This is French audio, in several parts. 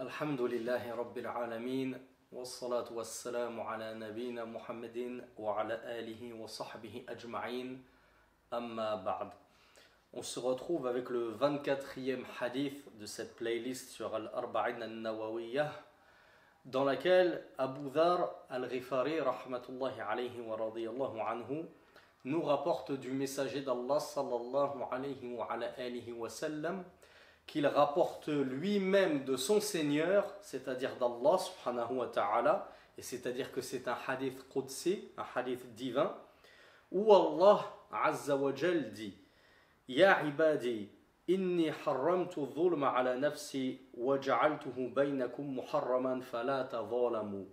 الحمد لله رب العالمين والصلاة والسلام على نبينا محمد وعلى آله وصحبه أجمعين أما بعد. On se retrouve avec le 24e hadith de cette playlist sur Al-Arba'in al-Nawawiyah dans laquelle Abu Dhar al-Ghifari rahmatullahi alayhi wa radiyallahu anhu nous rapporte du messager d'Allah sallallahu alayhi wa ala alihi wa sallam qu'il rapporte lui-même de son Seigneur, c'est-à-dire d'Allah subhanahu wa ta'ala, et c'est-à-dire que c'est un hadith qudsi, un hadith divin, où Allah azza wa jal dit Ya ibadi, inni harramtu dhulma ala nafsi wa ja'altuhu baynakum muharraman fala tadhalamu.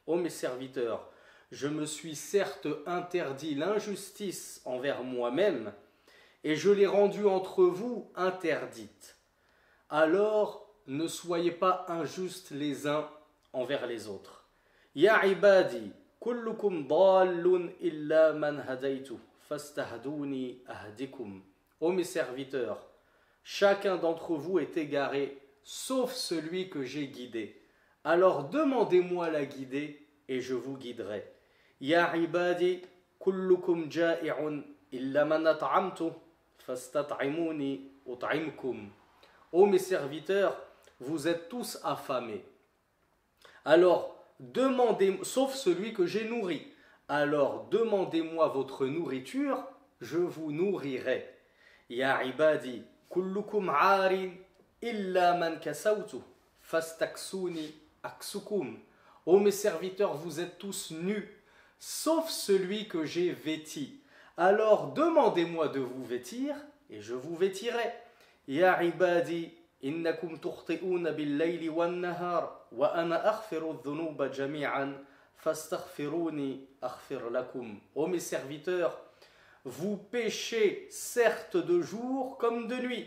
Ô mes serviteurs, je me suis certes interdit l'injustice envers moi-même et je l'ai rendue entre vous interdite. Alors ne soyez pas injustes les uns envers les autres. Ya ibadi, kullukum dallun illa man hadaytu, fastahduni ahdikum. Ô mes serviteurs, chacun d'entre vous est égaré, sauf celui que j'ai guidé. Alors demandez-moi la guider, et je vous guiderai. Ya ibadi, kullukum ja'i'un illa man at'amtu, fastat'imuni ut'imkum. Ô mes serviteurs, vous êtes tous affamés. Alors, sauf celui que j'ai nourri. Alors, demandez-moi votre nourriture, je vous nourrirai. Ya ibadi, kullukum 'arin illa man kasawtu, fastaksuni aksukum. Ô mes serviteurs, vous êtes tous nus, sauf celui que j'ai vêti. Alors, demandez-moi de vous vêtir, et je vous vêtirai. Ya ibadi, innakum tukhti'una bil-layli wan-nahar, wa ana aghfiru adh-dhunuba jami'an, fastaghfiruni aghfir lakum. Ô mes serviteurs, vous péchez certes de jour comme de nuit,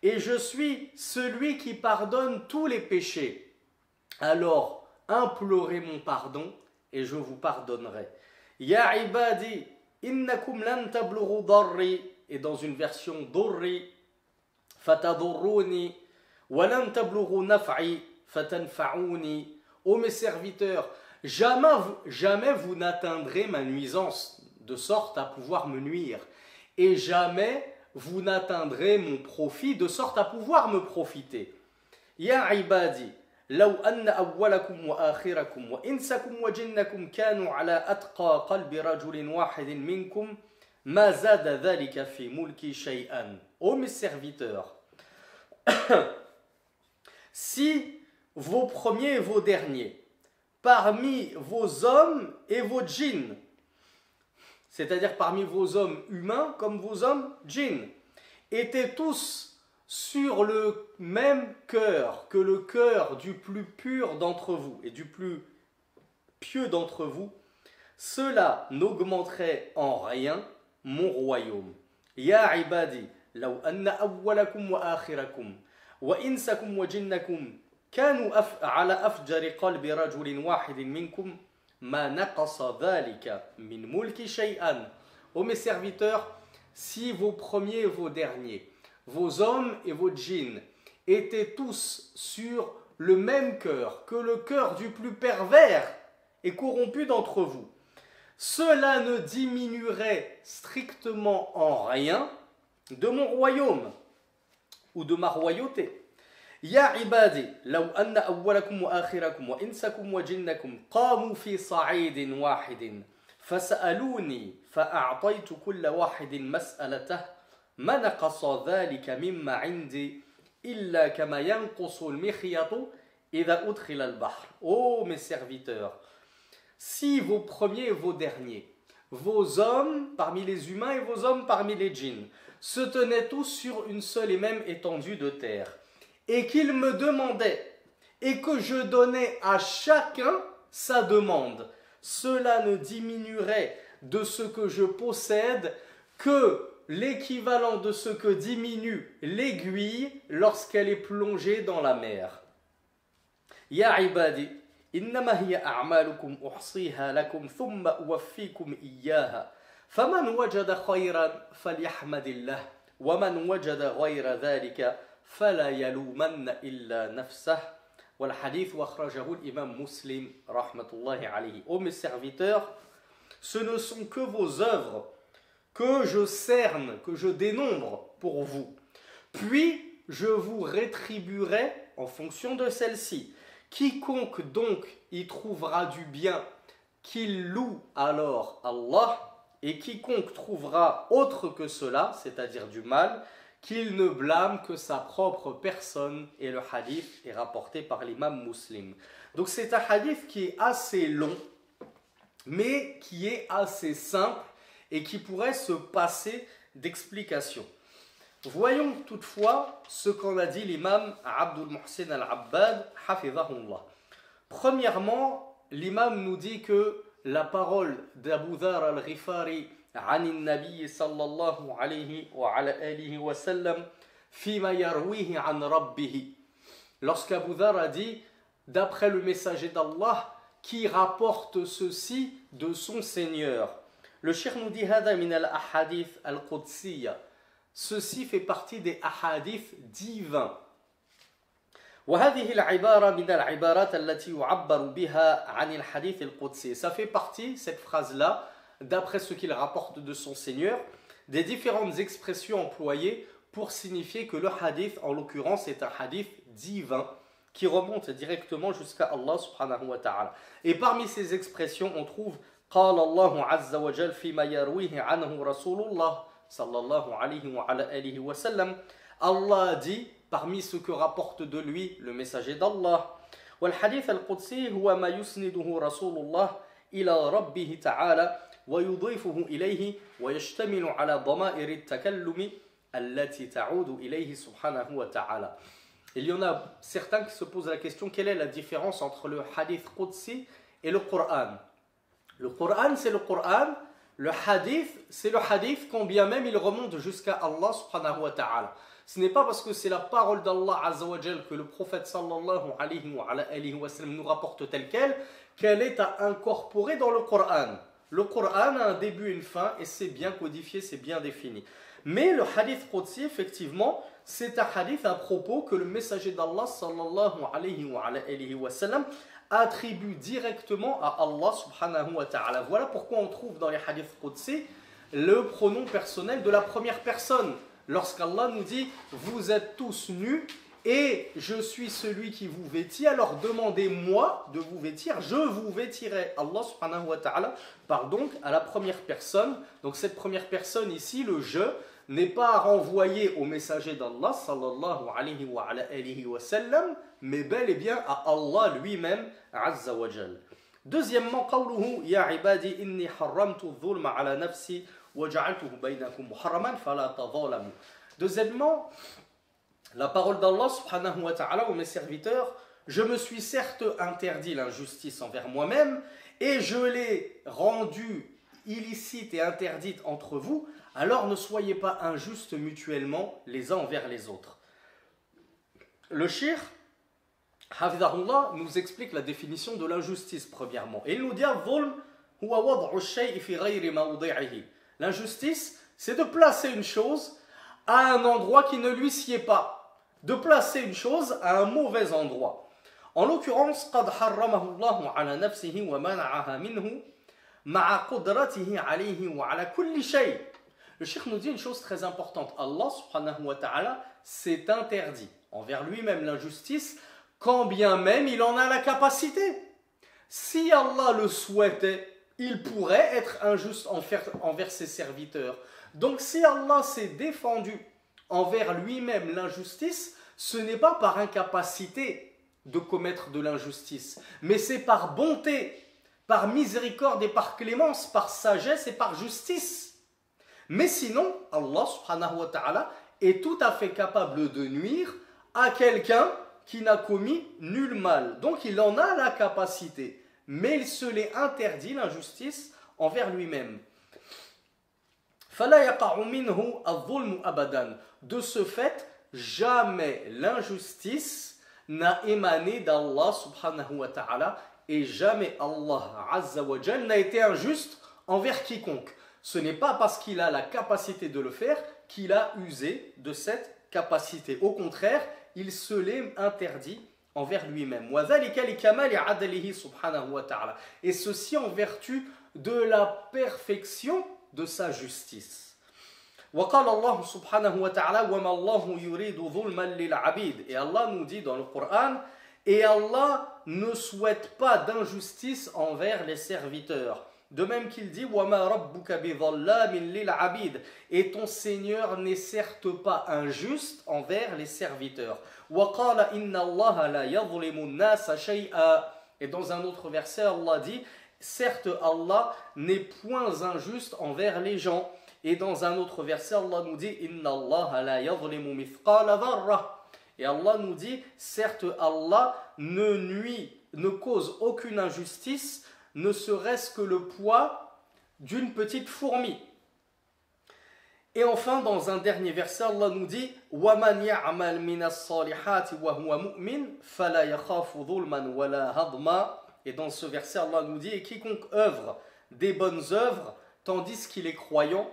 et je suis celui qui pardonne tous les péchés. Alors, implorez mon pardon, et je vous pardonnerai. Ya ibadi, innakum lan tablughu darri, et dans une version durri, fatadurruni, wa lan tablughu naf'i, fatanfa'uni. Ô mes serviteurs, jamais vous n'atteindrez ma nuisance, de sorte à pouvoir me nuire, et jamais vous n'atteindrez mon profit, de sorte à pouvoir me profiter. Ya ibadi, law anna awwalakum wa akhirakum wa insakum wa jinnakum kanu ala atqa qalbi rajulin wahidin minkum, ma zada dhalika fi mulki shay'an. Ô mes serviteurs, si vos premiers et vos derniers, parmi vos hommes et vos djinns, c'est-à-dire parmi vos hommes humains comme vos hommes djinns, étaient tous sur le même cœur que le cœur du plus pur d'entre vous et du plus pieux d'entre vous, cela n'augmenterait en rien mon royaume. Ya ibadi, law anna awwalakum wa akhirakum wa insakum wa jinnakum kanu ala afjari qalbi rajulin wahidin minkum, ma naqasa dhalika min mulki shay'an. Ô mes serviteurs, si vos premiers et vos derniers, vos hommes et vos djinns étaient tous sur le même cœur que le cœur du plus pervers et corrompu d'entre vous, cela ne diminuerait strictement en rien de mon royaume ou de ma royauté. Ya ibadi, law anna awwalakum wa akhirakum wa insakum wa jinnakum qamu fi sa'idin wahidin fas'aluni fa'a'taytu kulla wahidin mas'alatah ma naqasa dhalika mimma 'indi illa kama yanqusu al-mikhyatu idha udkhila al-bahr. Ô mes serviteurs, si vos premiers et vos derniers, vos hommes parmi les humains et vos hommes parmi les djinns, se tenaient tous sur une seule et même étendue de terre, et qu'ils me demandaient, et que je donnais à chacun sa demande, cela ne diminuerait de ce que je possède que l'équivalent de ce que diminue l'aiguille lorsqu'elle est plongée dans la mer. Ya ibadi, innama hiya a'malukum uhsiha lakum thumma uwaffikum iyyaha. فمن وجد خيرا فليحمد الله ومن وجد غير ذلك فلا يلومن إلا نفسه والحديث وأخرجه الإمام مسلم رحمة الله عليه. Ô mes serviteurs, ce ne sont que vos œuvres que je cerne, que je dénombre pour vous. Puis je vous rétribuerai en fonction de celle-ci. Quiconque donc y trouvera du bien, qu'il loue alors Allah, et quiconque trouvera autre que cela, c'est-à-dire du mal, qu'il ne blâme que sa propre personne. Et le hadith est rapporté par l'imam Muslim. Donc c'est un hadith qui est assez long, mais qui est assez simple et qui pourrait se passer d'explication. Voyons toutefois ce qu'en a dit l'imam Abdul Muhsin al-Abbad, hafidhahullah. Premièrement, l'imam nous dit que la parole d'Abu Dhar al-Ghifari عن النبي صلى الله عليه وعلى آله وسلم فيما يرويه عن ربه. Lorsqu'Abu Dhar a dit, d'après le messager d'Allah, qui rapporte ceci de son Seigneur. Le cheikh nous dit هذا من الأحاديث القدسية. Ceci fait partie des ahadith divins. وهذه العبارة من العبارات التي يعبر بها عن الحديث القدسي. Ça fait partie, cette phrase-là, d'après ce qu'il rapporte de son Seigneur, des différentes expressions employées pour signifier que le hadith, en l'occurrence, est un hadith divin qui remonte directement jusqu'à Allah subhanahu wa ta'ala. Et parmi ces expressions, on trouve قال الله عز وجل فيما يرويه عنه رسول الله صلى الله عليه وعلى آله وسلم. Allah dit, parmi ce que rapporte de lui le messager d'Allah, والحديث القدسي هو ما يسنده رسول الله إلى ربه تعالى ويضيفه إليه ويشتمل على ضمائر التكلم التي تعود إليه سبحانه وتعالى. Il y en a certains qui se posent la question, quelle est la différence entre le hadith Qudsi et le Coran? Le Coran, c'est le Coran. Le hadith, c'est le hadith, quand bien même il remonte jusqu'à Allah subhanahu wa ta'ala. Ce n'est pas parce que c'est la parole d'Allah azza wa jal que le prophète sallallahu alayhi wa sallam nous rapporte telle qu'elle est à incorporer dans le Coran. Le Coran a un début et une fin et c'est bien codifié, c'est bien défini. Mais le hadith Qudsi, effectivement, c'est un hadith à propos que le messager d'Allah sallallahu alayhi wa sallam attribue directement à Allah subhanahu wa ta'ala. Voilà pourquoi on trouve dans les hadiths Qudsi le pronom personnel de la première personne. Lorsqu'Allah nous dit « Vous êtes tous nus et je suis celui qui vous vêtit, alors demandez-moi de vous vêtir, je vous vêtirai. » Allah subhanahu wa ta'ala parle donc à la première personne. Donc cette première personne ici, le « je », n'est pas renvoyé au messager d'Allah sallallahu alayhi wa sallam, mais bel et bien à Allah lui-même azza wa jal. Deuxièmement, قوله يا عبادي إني حرمت الظلم على نفسي وجعلته بينكم محرما فلا تظالموا. Deuxièmement, la parole d'Allah subhanahu wa ta'ala aux mes serviteurs, je me suis certes interdit l'injustice envers moi-même et je l'ai rendue illicite et interdite entre vous, alors ne soyez pas injustes mutuellement les uns envers les autres. Le cheikh Hafidhahullah nous explique la définition de l'injustice premièrement. Et il nous dit l'injustice, c'est de placer une chose à un endroit qui ne lui sied pas. De placer une chose à un mauvais endroit. En l'occurrence, قد حرمه الله على نفسه ومنعها منه مع قدرته عليه وعلى كل شيء. Le cheikh nous dit une chose très importante. Allah subhanahu wa ta'ala s'est interdit envers lui-même l'injustice quand bien même il en a la capacité. Si Allah le souhaitait, il pourrait être injuste envers ses serviteurs. Donc si Allah s'est défendu envers lui-même l'injustice, ce n'est pas par incapacité de commettre de l'injustice, mais c'est par bonté, par miséricorde et par clémence, par sagesse et par justice. Mais sinon, Allah subhanahu wa ta'ala est tout à fait capable de nuire à quelqu'un qui n'a commis nul mal. Donc il en a la capacité, mais il se l'est interdit l'injustice envers lui-même. فَلَا يَقَعُ مِنْهُ الظُّلْمُ أَبَدًا. De ce fait, jamais l'injustice n'a émané d'Allah subhanahu wa ta'ala et jamais Allah azza wa jal n'a été injuste envers quiconque. Ce n'est pas parce qu'il a la capacité de le faire qu'il a usé de cette capacité. Au contraire, il se l'est interdit envers lui-même. وَذَلِكَ لِكَمَالِ عَدْلِهِ سُبْحَانَهُ وَتَعَالَى. Et ceci en vertu de la perfection de sa justice. وقال الله سبحانه وتعالى وما الله يريد ظلما للعبيد. Et Allah nous dit dans le Coran, et Allah ne souhaite pas d'injustice envers les serviteurs. De même qu'il dit وما ربك بظلام للعبيد. Et ton Seigneur n'est certes pas injuste envers les serviteurs. وقال إن الله لا يظلم الناس شيئا. Et dans un autre verset Allah dit certes Allah n'est point injuste envers les gens. Et dans un autre verset, Allah nous dit Inna Allah la yadhlimu mithqala dharra. Et Allah nous dit certes Allah ne cause aucune injustice, ne serait-ce que le poids d'une petite fourmi. Et enfin, dans un dernier verset, Allah nous dit وَمَنْ يَعْمَلْ مِنَ الصَّالِحَاتِ وَهُوَ مُؤْمِنٌ فَلَا يَخَافُ ظُلْمًا وَلَا هَضْمًا. Et dans ce verset, Allah nous dit et quiconque œuvre des bonnes œuvres, tandis qu'il est croyant,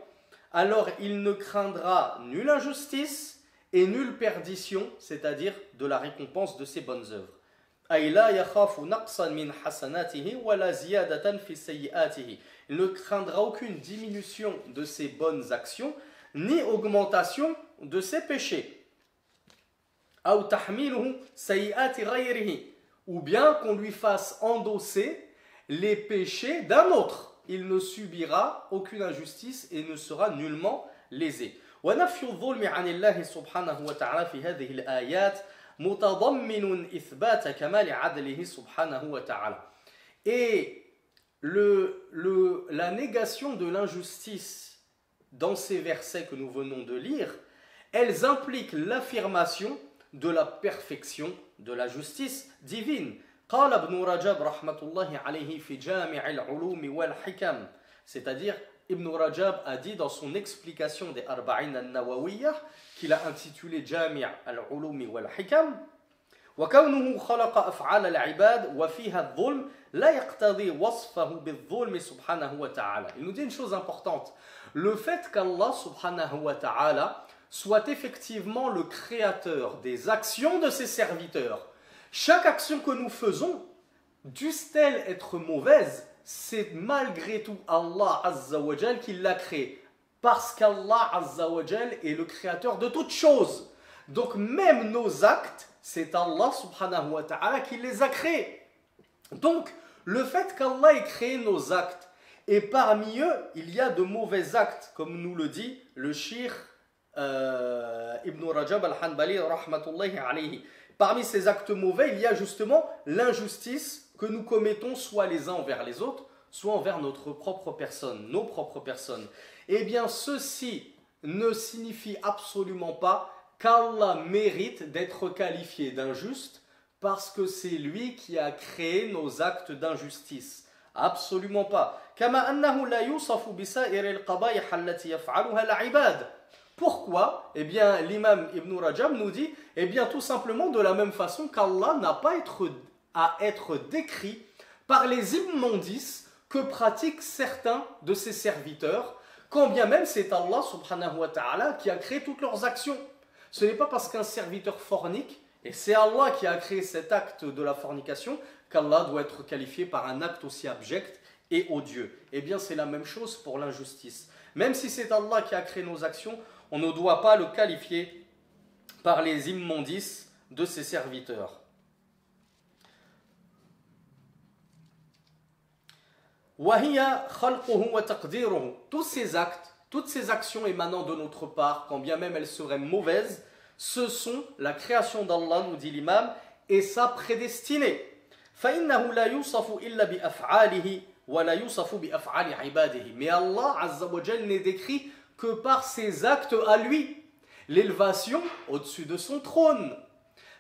alors il ne craindra nulle injustice et nulle perdition, c'est-à-dire de la récompense de ses bonnes œuvres. Il ne craindra aucune diminution de ses bonnes actions, ni augmentation de ses péchés. Ou bien qu'on lui fasse endosser les péchés d'un autre. Il ne subira aucune injustice et ne sera nullement lésé. ونفي الظلم عن الله سبحانه وتعالى في هذه الآيات متضمن إثبات كمال عدله سبحانه وتعالى. Et la négation de l'injustice dans ces versets que nous venons de lire, elles impliquent l'affirmation de la perfection de la justice divine. قال ابن رجب رحمة الله عليه في جامع العلوم والحكم. C'est-à-dire, Ibn Rajab a dit dans son explication des Arba'in al-Nawawiyah, qu'il a intitulé Jami' al-Ulumi wal-Hikam, وَكَوْنُهُ خَلَقَ أَفْعَالَ الْعِبَادِ وَفِيهَا الظُّلْمِ لَا يَقْتَضِي وَصْفَهُ بِالظُّلْمِ سُبْحَانَهُ وَتَعَالَى. Il nous dit une chose importante. Le fait qu'Allah subhanahu wa ta'ala soit effectivement le créateur des actions de ses serviteurs. Chaque action que nous faisons, dussent-elles être mauvaises, c'est malgré tout Allah Azza wa Jal qui l'a créé. Parce qu'Allah Azza wa Jal est le créateur de toutes choses. Donc même nos actes, c'est Allah subhanahu wa ta'ala qui les a créés. Donc le fait qu'Allah ait créé nos actes, et parmi eux, il y a de mauvais actes, comme nous le dit le Cheikh Ibn Rajab al-Hanbali rahmatullahi alayhi. Parmi ces actes mauvais, il y a justement l'injustice que nous commettons soit les uns envers les autres, soit envers notre propre personne, nos propres personnes. Eh bien, ceci ne signifie absolument pas qu'Allah mérite d'être qualifié d'injuste parce que c'est lui qui a créé nos actes d'injustice. Absolument pas. كما أنه لا يوصف بسائر القبائح التي يفعلها العباد. Pourquoi? Eh bien, l'imam Ibn Rajab nous dit, eh bien, tout simplement de la même façon qu'Allah n'a pas à être décrit par les immondices que pratiquent certains de ses serviteurs, quand bien même c'est Allah subhanahu wa ta'ala qui a créé toutes leurs actions. Ce n'est pas parce qu'un serviteur fornique, et c'est Allah qui a créé cet acte de la fornication, qu'Allah doit être qualifié par un acte aussi abject et odieux. Eh bien, c'est la même chose pour l'injustice. Même si c'est Allah qui a créé nos actions, on ne doit pas le qualifier par les immondices de ses serviteurs. Tous ces actes, toutes ces actions émanant de notre part, quand bien même elles seraient mauvaises, ce sont la création d'Allah, nous dit l'imam, et sa prédestinée. Mais Allah Azza wa Jal n'est décrit que par ses actes à lui. L'élévation au-dessus de son trône,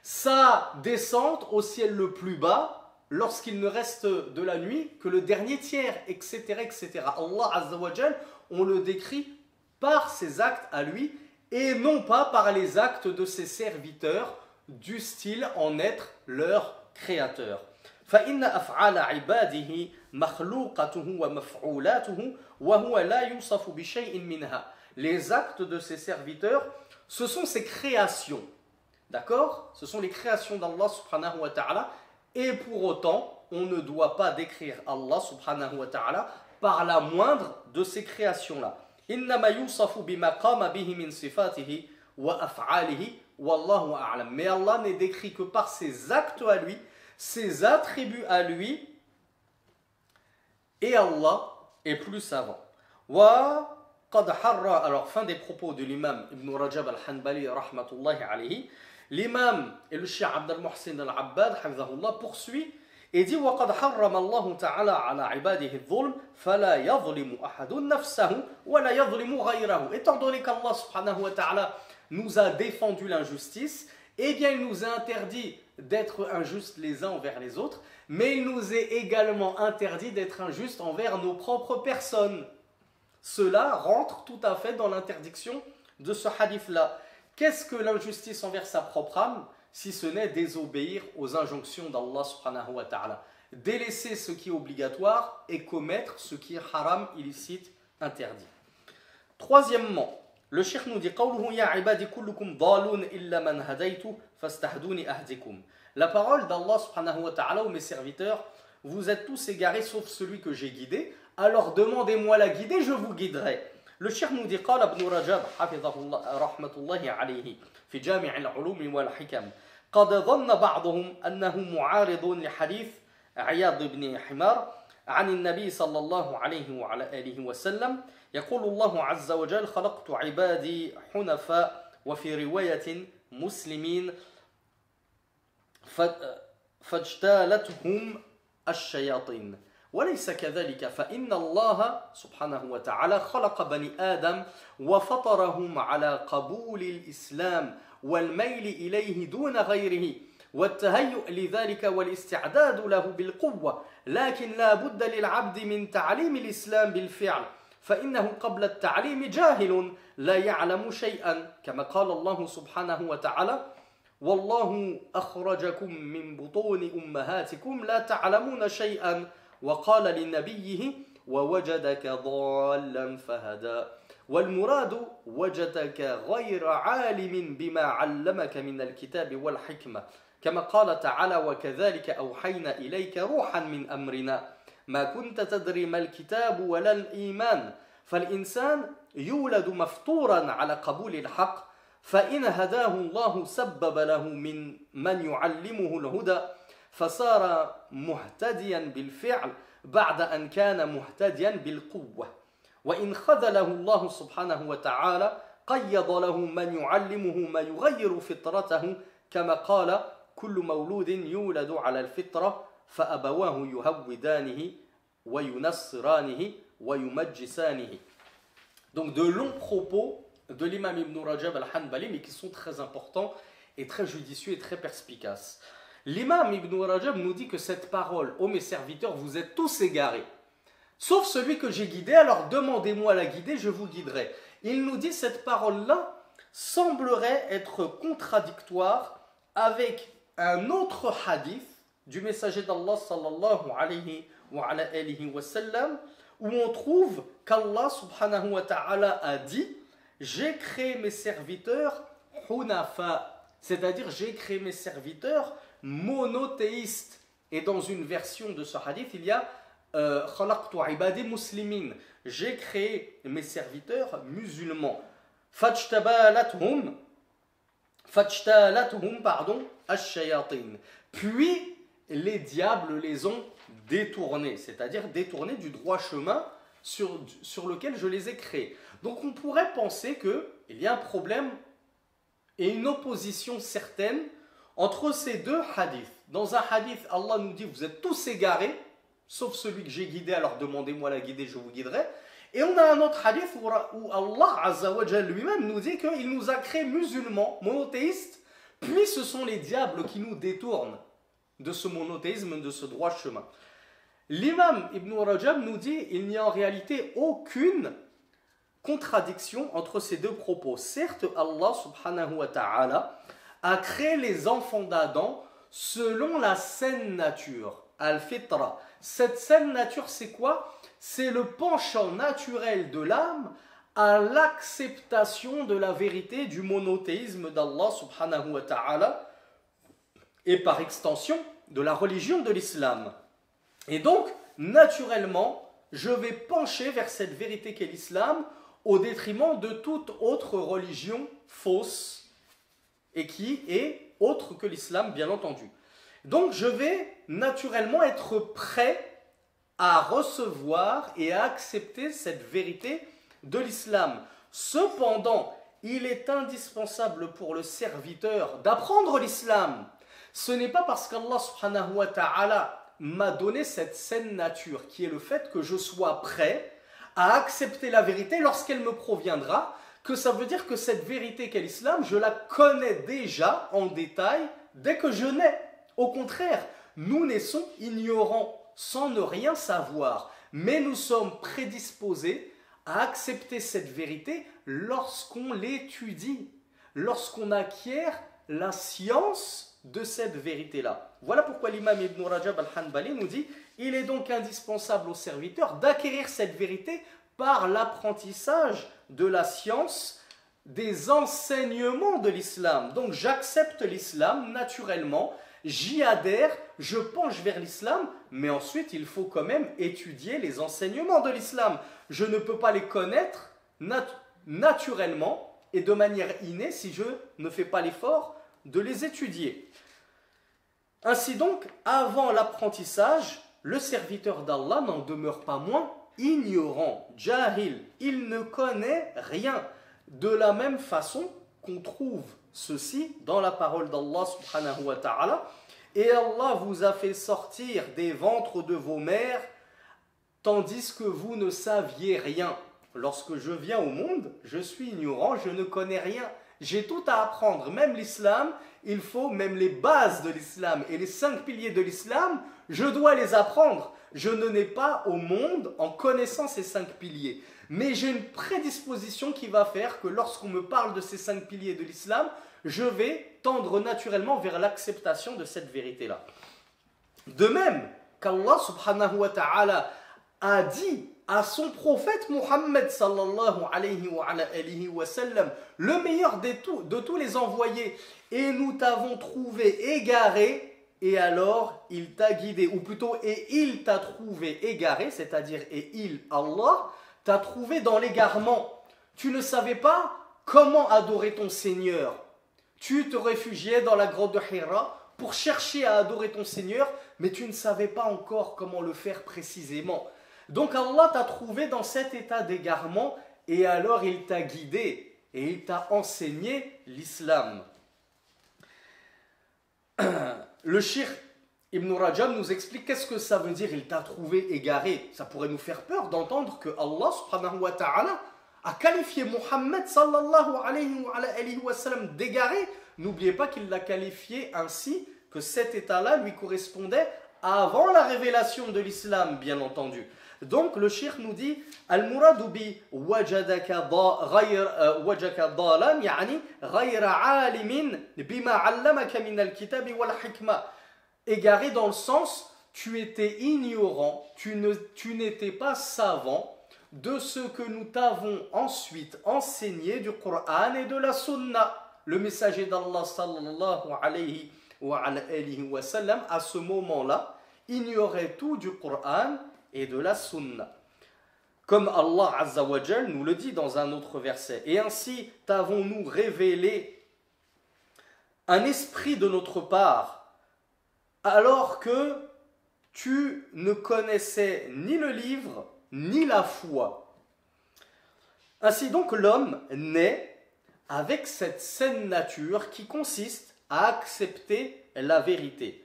sa descente au ciel le plus bas lorsqu'il ne reste de la nuit que le dernier tiers, etc. etc. Allah Azza wa Jal, on le décrit par ses actes à lui et non pas par les actes de ses serviteurs, du style en être leur créateur. فإن أفعال عباده مخلوقته ومفعولاته وهو لا يوصف بشيء منها. Les actes de ses serviteurs, ce sont ses créations. D'accord? Ce sont les créations d'Allah subhanahu wa ta'ala. Et pour autant, on ne doit pas décrire Allah subhanahu wa ta'ala par la moindre de ces créations-là. Innama yusafu bima qama bihi min sifatihi wa af'alihi wallahu a'lam. Mais Allah n'est décrit que par ses actes à lui, ses attributs à lui, et Allah est plus savant. Wa qad harra, alors fin des propos de l'imam Ibn Rajab al-Hanbali rahmatullahi alayhi. L'imam et le cheikh Abd al-Muhsin al-Abbad hafizahullah poursuit et dit وَقَدْ حَرَّمَ اللَّهُ تَعَالَى عَلَى عِبَادِهِ الظُّلْمَ فَلَا يَظْلِمُ أَحَدٌ نَفْسَهُ وَلَا يَظْلِمُ غَيْرَهُ. Étant donné qu'Allah subhanahu wa ta'ala nous a défendu l'injustice, eh bien il nous a interdit d'être injustes les uns envers les autres, mais il nous est également interdit d'être injustes envers nos propres personnes. Cela rentre tout à fait dans l'interdiction de ce hadith-là. Qu'est-ce que l'injustice envers sa propre âme, si ce n'est désobéir aux injonctions d'Allah subhanahu wa ta'ala, délaisser ce qui est obligatoire et commettre ce qui est haram, illicite, interdit. Troisièmement, le cheikh nous dit قوله يا عبادي كلكم ضالون إلا من هديت فاستهدوني أهدكم. La parole d'Allah subhanahu wa ta'ala aux mes serviteurs, vous êtes tous égarés sauf celui que j'ai guidé, alors demandez-moi la guider, je vous guiderai. Le cheikh nous dit قال ابن رجب حفظه الله رحمة الله عليه في جامع العلوم والحكم قد ظن بعضهم أنه معارض لحديث عياض بن حمار عن النبي صلى الله عليه وعلى آله وسلم يقول الله عز وجل خلقت عبادي حنفاء وفي رواية مسلمين فاجتالتهم الشياطين وليس كذلك فإن الله سبحانه وتعالى خلق بني آدم وفطرهم على قبول الإسلام والميل إليه دون غيره والتهيؤ لذلك والاستعداد له بالقوة لكن لا بد للعبد من تعليم الإسلام بالفعل فإنه قبل التعليم جاهل لا يعلم شيئا كما قال الله سبحانه وتعالى والله أخرجكم من بطون أمهاتكم لا تعلمون شيئا وقال لنبيه ووجدك ضالا فهدى والمراد وجدك غير عالم بما علمك من الكتاب والحكمة كما قال تعالى وكذلك أوحينا إليك روحا من أمرنا ما كنت تدري ما الكتاب ولا الإيمان فالإنسان يولد مفطورا على قبول الحق فإن هداه الله سبب له من يعلمه الهدى فصار مهتديا بالفعل بعد أن كان مهتديا بالقوة وإن خذله الله سبحانه وتعالى قيض له من يعلمه ما يغير فطرته كما قال كل مولود يولد على الفطرة فأبواه يهودانه وينصرانه ويمجسانه. Donc de longs propos de l'imam Ibn Rajab al-Hanbali mais qui sont très importants et très judicieux et très perspicaces. L'imam Ibn Rajab nous dit que cette parole, ô mes serviteurs, vous êtes tous égarés. Sauf celui que j'ai guidé, alors demandez-moi la guider, je vous guiderai. Il nous dit cette parole-là semblerait être contradictoire avec un autre hadith du messager d'Allah sallallahu alayhi wa sallam où on trouve qu'Allah subhanahu wa ta'ala a dit « J'ai créé mes serviteurs hunafa », c'est-à-dire j'ai créé mes serviteurs monothéistes. Et dans une version de ce hadith, il y a khalaqtu ibadi muslimin, j'ai créé mes serviteurs musulmans. Fajtalathum pardon, ash-shayatin. Puis les diables les ont détournés, c'est-à-dire détournés du droit chemin sur lequel je les ai créés. Donc on pourrait penser qu'il y a un problème et une opposition certaine entre ces deux hadiths. Dans un hadith, Allah nous dit vous êtes tous égarés, sauf celui que j'ai guidé, alors demandez-moi la guider, je vous guiderai. Et on a un autre hadith où Allah Azza wa Jalla lui-même nous dit qu'il nous a créés musulmans, monothéistes, puis ce sont les diables qui nous détournent de ce monothéisme, de ce droit chemin. L'imam Ibn Rajab nous dit il n'y a en réalité aucune contradiction entre ces deux propos. Certes, Allah subhanahu wa ta'ala a créé les enfants d'Adam selon la saine nature, al-fitra. Cette saine nature, c'est quoi? C'est le penchant naturel de l'âme à l'acceptation de la vérité du monothéisme d'Allah subhanahu wa ta'ala et par extension de la religion de l'islam. Et donc, naturellement, je vais pencher vers cette vérité qu'est l'islam au détriment de toute autre religion fausse et qui est autre que l'islam, bien entendu. Donc, je vais naturellement être prêt à recevoir et à accepter cette vérité de l'islam. Cependant, il est indispensable pour le serviteur d'apprendre l'islam. Ce n'est pas parce qu'Allah subhanahu wa ta'ala m'a donné cette saine nature qui est le fait que je sois prêt à accepter la vérité lorsqu'elle me proviendra, que ça veut dire que cette vérité qu'est l'islam, je la connais déjà en détail dès que je nais. Au contraire, nous naissons ignorants, sans ne rien savoir, mais nous sommes prédisposés à accepter cette vérité lorsqu'on l'étudie, lorsqu'on acquiert la science de cette vérité-là. Voilà pourquoi l'imam Ibn Rajab al-Hanbali nous dit « Il est donc indispensable au serviteur d'acquérir cette vérité par l'apprentissage de la science des enseignements de l'islam. » Donc j'accepte l'islam naturellement, j'y adhère, je penche vers l'islam, mais ensuite il faut quand même étudier les enseignements de l'islam. Je ne peux pas les connaître naturellement et de manière innée si je ne fais pas l'effort de les étudier. Ainsi donc, avant l'apprentissage, le serviteur d'Allah n'en demeure pas moins ignorant, jahil, il ne connaît rien. De la même façon qu'on trouve ceci dans la parole d'Allah subhanahu wa ta'ala. Et Allah vous a fait sortir des ventres de vos mères, tandis que vous ne saviez rien. Lorsque je viens au monde, je suis ignorant, je ne connais rien. J'ai tout à apprendre, même l'islam, il faut même les bases de l'islam et les 5 piliers de l'islam, je dois les apprendre. Je ne nais pas au monde en connaissant ces 5 piliers. Mais j'ai une prédisposition qui va faire que lorsqu'on me parle de ces 5 piliers de l'islam, je vais tendre naturellement vers l'acceptation de cette vérité-là. De même qu'Allah subhanahu wa ta'ala a dit à son prophète Muhammad sallallahu alayhi wa sallam, le meilleur de tous les envoyés, et nous t'avons trouvé égaré, et alors il t'a guidé, ou plutôt et il t'a trouvé égaré, c'est-à-dire et il, Allah, t'a trouvé dans l'égarement. Tu ne savais pas comment adorer ton Seigneur. Tu te réfugiais dans la grotte de Hira pour chercher à adorer ton Seigneur, mais tu ne savais pas encore comment le faire précisément. Donc Allah t'a trouvé dans cet état d'égarement et alors il t'a guidé et il t'a enseigné l'islam. Le Cheikh Ibn Rajab nous explique qu'est-ce que ça veut dire il t'a trouvé égaré. Ça pourrait nous faire peur d'entendre que Allah subhanahu wa ta'ala a qualifié Muhammad sallallahu alayhi wa sallam d'égaré. N'oubliez pas qu'il l'a qualifié ainsi, que cet état-là lui correspondait avant la révélation de l'islam, bien entendu. Donc le cheikh nous dit Al-muradu bi wajadaka dalan yani ghayra alimin bima 'allamaka min al-kitab wal hikma. Égaré dans le sens tu étais ignorant, tu n'étais pas savant de ce que nous t'avons ensuite enseigné du Coran et de la Sunna. Le messager d'Allah sallallahu alayhi wa sallam à ce moment-là ignorait tout du Coran et de la Sunna. Comme Allah Azza wa Jal nous le dit dans un autre verset. Et ainsi t'avons-nous révélé un esprit de notre part, alors que tu ne connaissais ni le livre, ni la foi. Ainsi donc l'homme naît avec cette saine nature qui consiste à accepter la vérité.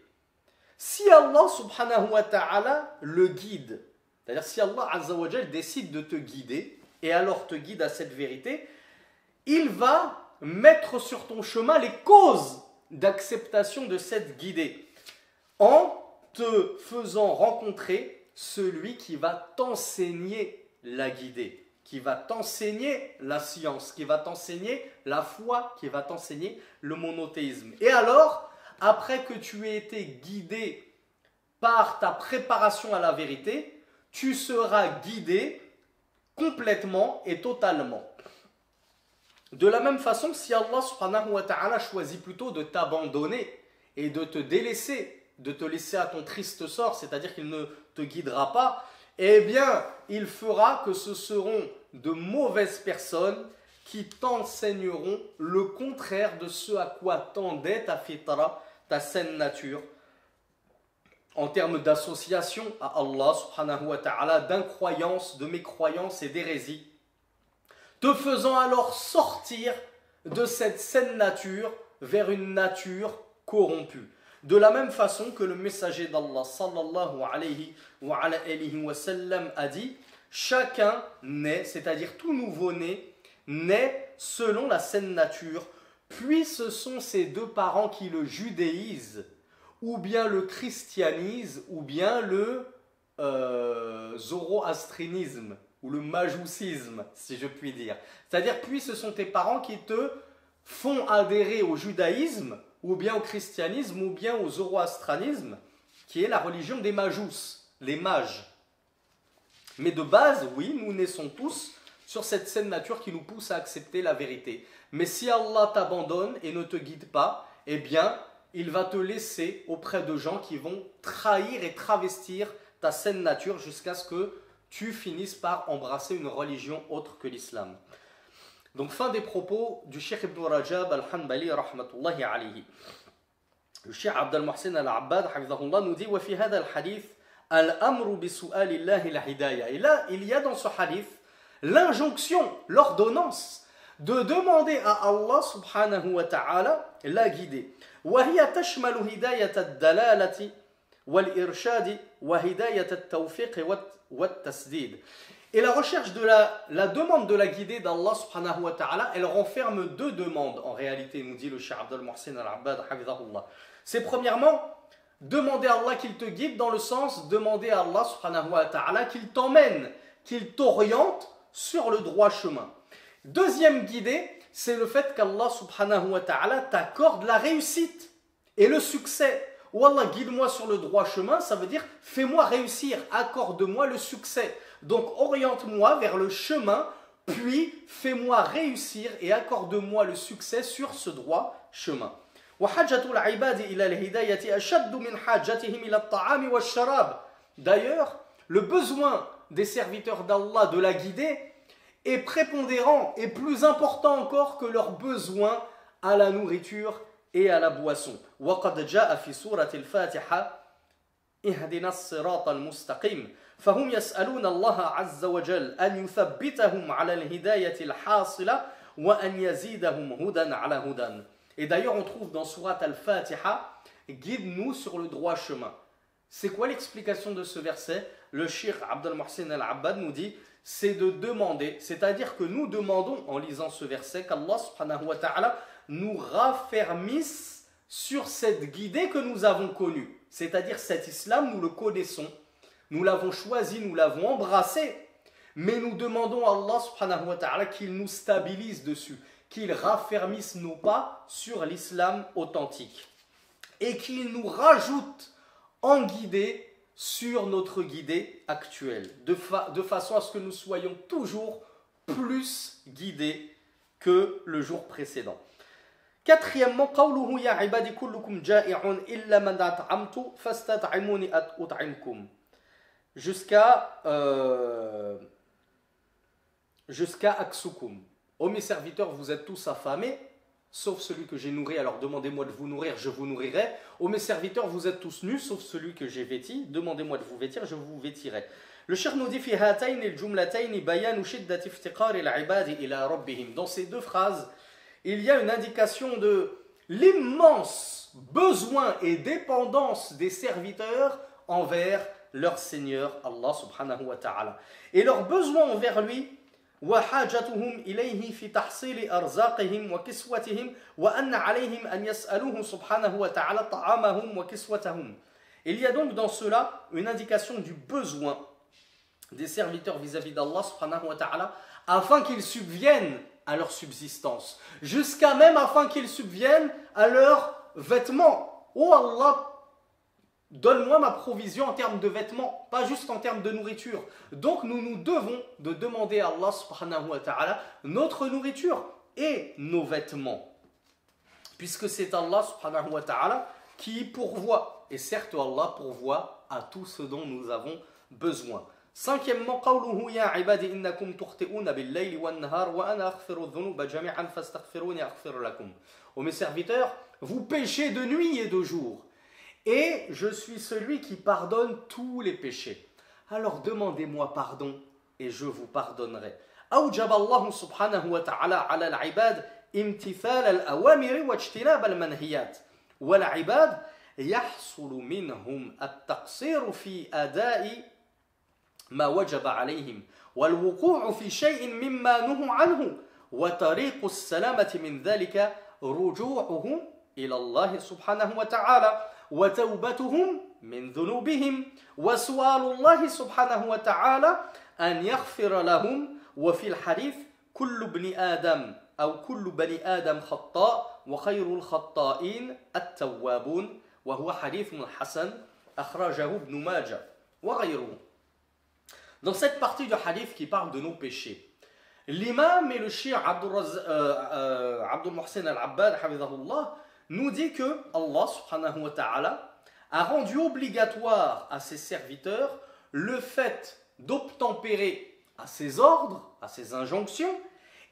Si Allah subhanahu wa ta'ala le guide, c'est-à-dire si Allah Azza wa Jal décide de te guider et alors te guide à cette vérité, il va mettre sur ton chemin les causes d'acceptation de cette guidée en te faisant rencontrer celui qui va t'enseigner la guidée, qui va t'enseigner la science, qui va t'enseigner la foi, qui va t'enseigner le monothéisme. Et alors, après que tu aies été guidé par ta préparation à la vérité, tu seras guidé complètement et totalement. De la même façon, si Allah subhanahu wa ta'ala choisit plutôt de t'abandonner et de te délaisser, de te laisser à ton triste sort, c'est-à-dire qu'il ne te guidera pas, eh bien, il fera que ce seront de mauvaises personnes qui t'enseigneront le contraire de ce à quoi tendait ta fitra, ta saine nature, en termes d'association à Allah subhanahu wa ta'ala, d'incroyance, de mécroyance et d'hérésie, te faisant alors sortir de cette saine nature vers une nature corrompue. De la même façon que le messager d'Allah sallallahu alayhi wa sallam a dit, chacun naît, c'est-à-dire tout nouveau-né, naît selon la saine nature, puis ce sont ses deux parents qui le judéisent, ou bien le christianisent, ou bien le zoroastrinisme, ou le majoussisme, si je puis dire. C'est-à-dire, puis ce sont tes parents qui te font adhérer au judaïsme, ou bien au christianisme, ou bien au zoroastranisme, qui est la religion des majous, les mages. Mais de base, oui, nous naissons tous sur cette saine nature qui nous pousse à accepter la vérité. Mais si Allah t'abandonne et ne te guide pas, eh bien, il va te laisser auprès de gens qui vont trahir et travestir ta saine nature jusqu'à ce que tu finisses par embrasser une religion autre que l'islam. Donc, fin des propos du Cheikh Ibn Rajab al-Hanbali, rahmatullahi alayhi. Le Cheikh Abd al-Muhsin al-Abbad, hafidhahullah, nous dit « Wa fi hadha al-hadith, al-amru bi su'alillahi la-hidayah » Et là, il y a dans ce hadith l'injonction, l'ordonnance de demander à Allah subhanahu wa ta'ala la guider. Wa hiya tashmalu hidayat ad-dalalati wal-irshadi wa hidayat at-tawfiq wa at-tasdid. Et la recherche de la demande de la guidée d'Allah subhanahu wa ta'ala, elle renferme deux demandes en réalité, nous dit le Cheikh Abd al-Muhsin al-Abbad, hafidhahullah. C'est premièrement, demander à Allah qu'il te guide dans le sens, demander à Allah subhanahu wa ta'ala qu'il t'emmène, qu'il t'oriente sur le droit chemin. Deuxième guidée, c'est le fait qu'Allah subhanahu wa ta'ala t'accorde la réussite et le succès. Ou Allah, guide-moi sur le droit chemin, ça veut dire fais-moi réussir, accorde-moi le succès. Donc oriente-moi vers le chemin, puis fais-moi réussir et accorde-moi le succès sur ce droit chemin. D'ailleurs, le besoin des serviteurs d'Allah de la guider est prépondérant et plus important encore que leur besoin à la nourriture et à la boisson. وقد جاء في سورة الفاتحة اهدنا الصراط المستقيم فهم يسألون الله عز وجل أن يثبتهم على الهداية الحاصلة وأن يزيدهم هدى على هدى. Et d'ailleurs on trouve dans Surat al-Fatiha, guide-nous sur le droit chemin. C'est quoi l'explication de ce verset? Le Cheikh Abd al-Muhsin al-Abbad nous dit, c'est de demander, c'est-à-dire que nous demandons en lisant ce verset qu'Allah subhanahu wa ta'ala nous raffermisse sur cette guidée que nous avons connue. C'est-à-dire cet islam, nous le connaissons, nous l'avons choisi, nous l'avons embrassé, mais nous demandons à Allah subhanahu wa ta'ala qu'il nous stabilise dessus, qu'il raffermisse nos pas sur l'islam authentique et qu'il nous rajoute en guidée sur notre guidée actuelle, de façon à ce que nous soyons toujours plus guidés que le jour précédent. Quatrièmement, قوله يا عبادي كلكم جائع إلا من أطعمت فاستطعموني أطعمكم. Jusqu'à Aksukum. Ô mes serviteurs, vous êtes tous affamés, sauf celui que j'ai nourri, alors demandez-moi de vous nourrir, je vous nourrirai. Ô mes serviteurs, vous êtes tous nus, sauf celui que j'ai vêti, demandez-moi de vous vêtir, je vous vêtirai. Le Cheikh nous dit في هاتين الجملتين بيان شدة افتقار العباد إلى ربهم. Dans ces deux phrases, il y a une indication de l'immense besoin et dépendance des serviteurs envers leur Seigneur Allah subhanahu wa ta'ala. Et leur besoin envers lui, وَحَاجَتُهُمْ إِلَيْهِ فِي تَحْصِيلِ أَرْزَاقِهِمْ وَكِسْوَتِهِمْ وَأَنَّ عَلَيْهِمْ أَنْ يَسْأَلُوهُ سُبْحَانَهُ وَتَعَالَى طَعَامَهُمْ وَكِسْوَتَهُمْ. Il y a donc dans cela une indication du besoin des serviteurs vis-à-vis d'Allah subhanahu wa ta'ala afin qu'ils subviennent à leur subsistance, jusqu'à même afin qu'ils subviennent à leurs vêtements. Oh Allah, donne-moi ma provision en termes de vêtements, pas juste en termes de nourriture. Donc nous devons de demander à Allah subhanahu wa ta'ala notre nourriture et nos vêtements. Puisque c'est Allah subhanahu wa ta'ala qui pourvoit. Et certes Allah pourvoit à tout ce dont nous avons besoin. Cinquièmement, قوله يا عبادي إنكم تخطئون بالليل والنهار وأنا أغفر الذنوب جميعا فاستغفروني أغفر لكم. Ô mes serviteurs, vous péchez de nuit et de jour, et je suis celui qui pardonne tous les péchés. Alors demandez-moi pardon, et je vous pardonnerai. أوجب الله سبحانه وتعالى على العباد امتثال الأوامر واجتناب المنهيات والعباد يحصل منهم التقصير في أداء ما وجب عليهم والوقوع في شيء مما نهوا عنه وطريق السلامة من ذلك رجوعهم إلى الله سبحانه وتعالى وتوبتهم من ذنوبهم وسؤال الله سبحانه وتعالى أن يغفر لهم وفي الحديث كل ابن آدم أو كل بني آدم خطاء وخير الخطائين التوابون وهو حديث حسن أخرجه ابن ماجه وغيره. Dans cette partie du hadith qui parle de nos péchés, l'imam et le cheikh Abdul Muhsin al-Abbad nous dit que Allah subhanahu wa ta'ala a rendu obligatoire à ses serviteurs le fait d'obtempérer à ses ordres, à ses injonctions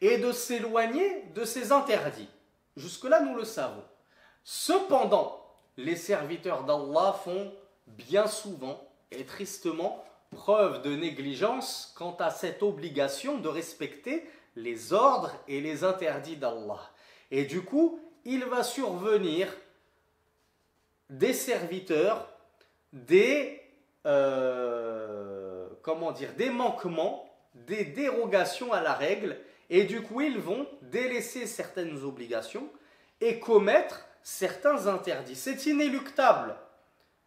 et de s'éloigner de ses interdits. Jusque-là, nous le savons. Cependant, les serviteurs d'Allah font bien souvent et tristement preuve de négligence quant à cette obligation de respecter les ordres et les interdits d'Allah. Et du coup, il va survenir des serviteurs, des manquements, des dérogations à la règle, et du coup, ils vont délaisser certaines obligations et commettre certains interdits. C'est inéluctable,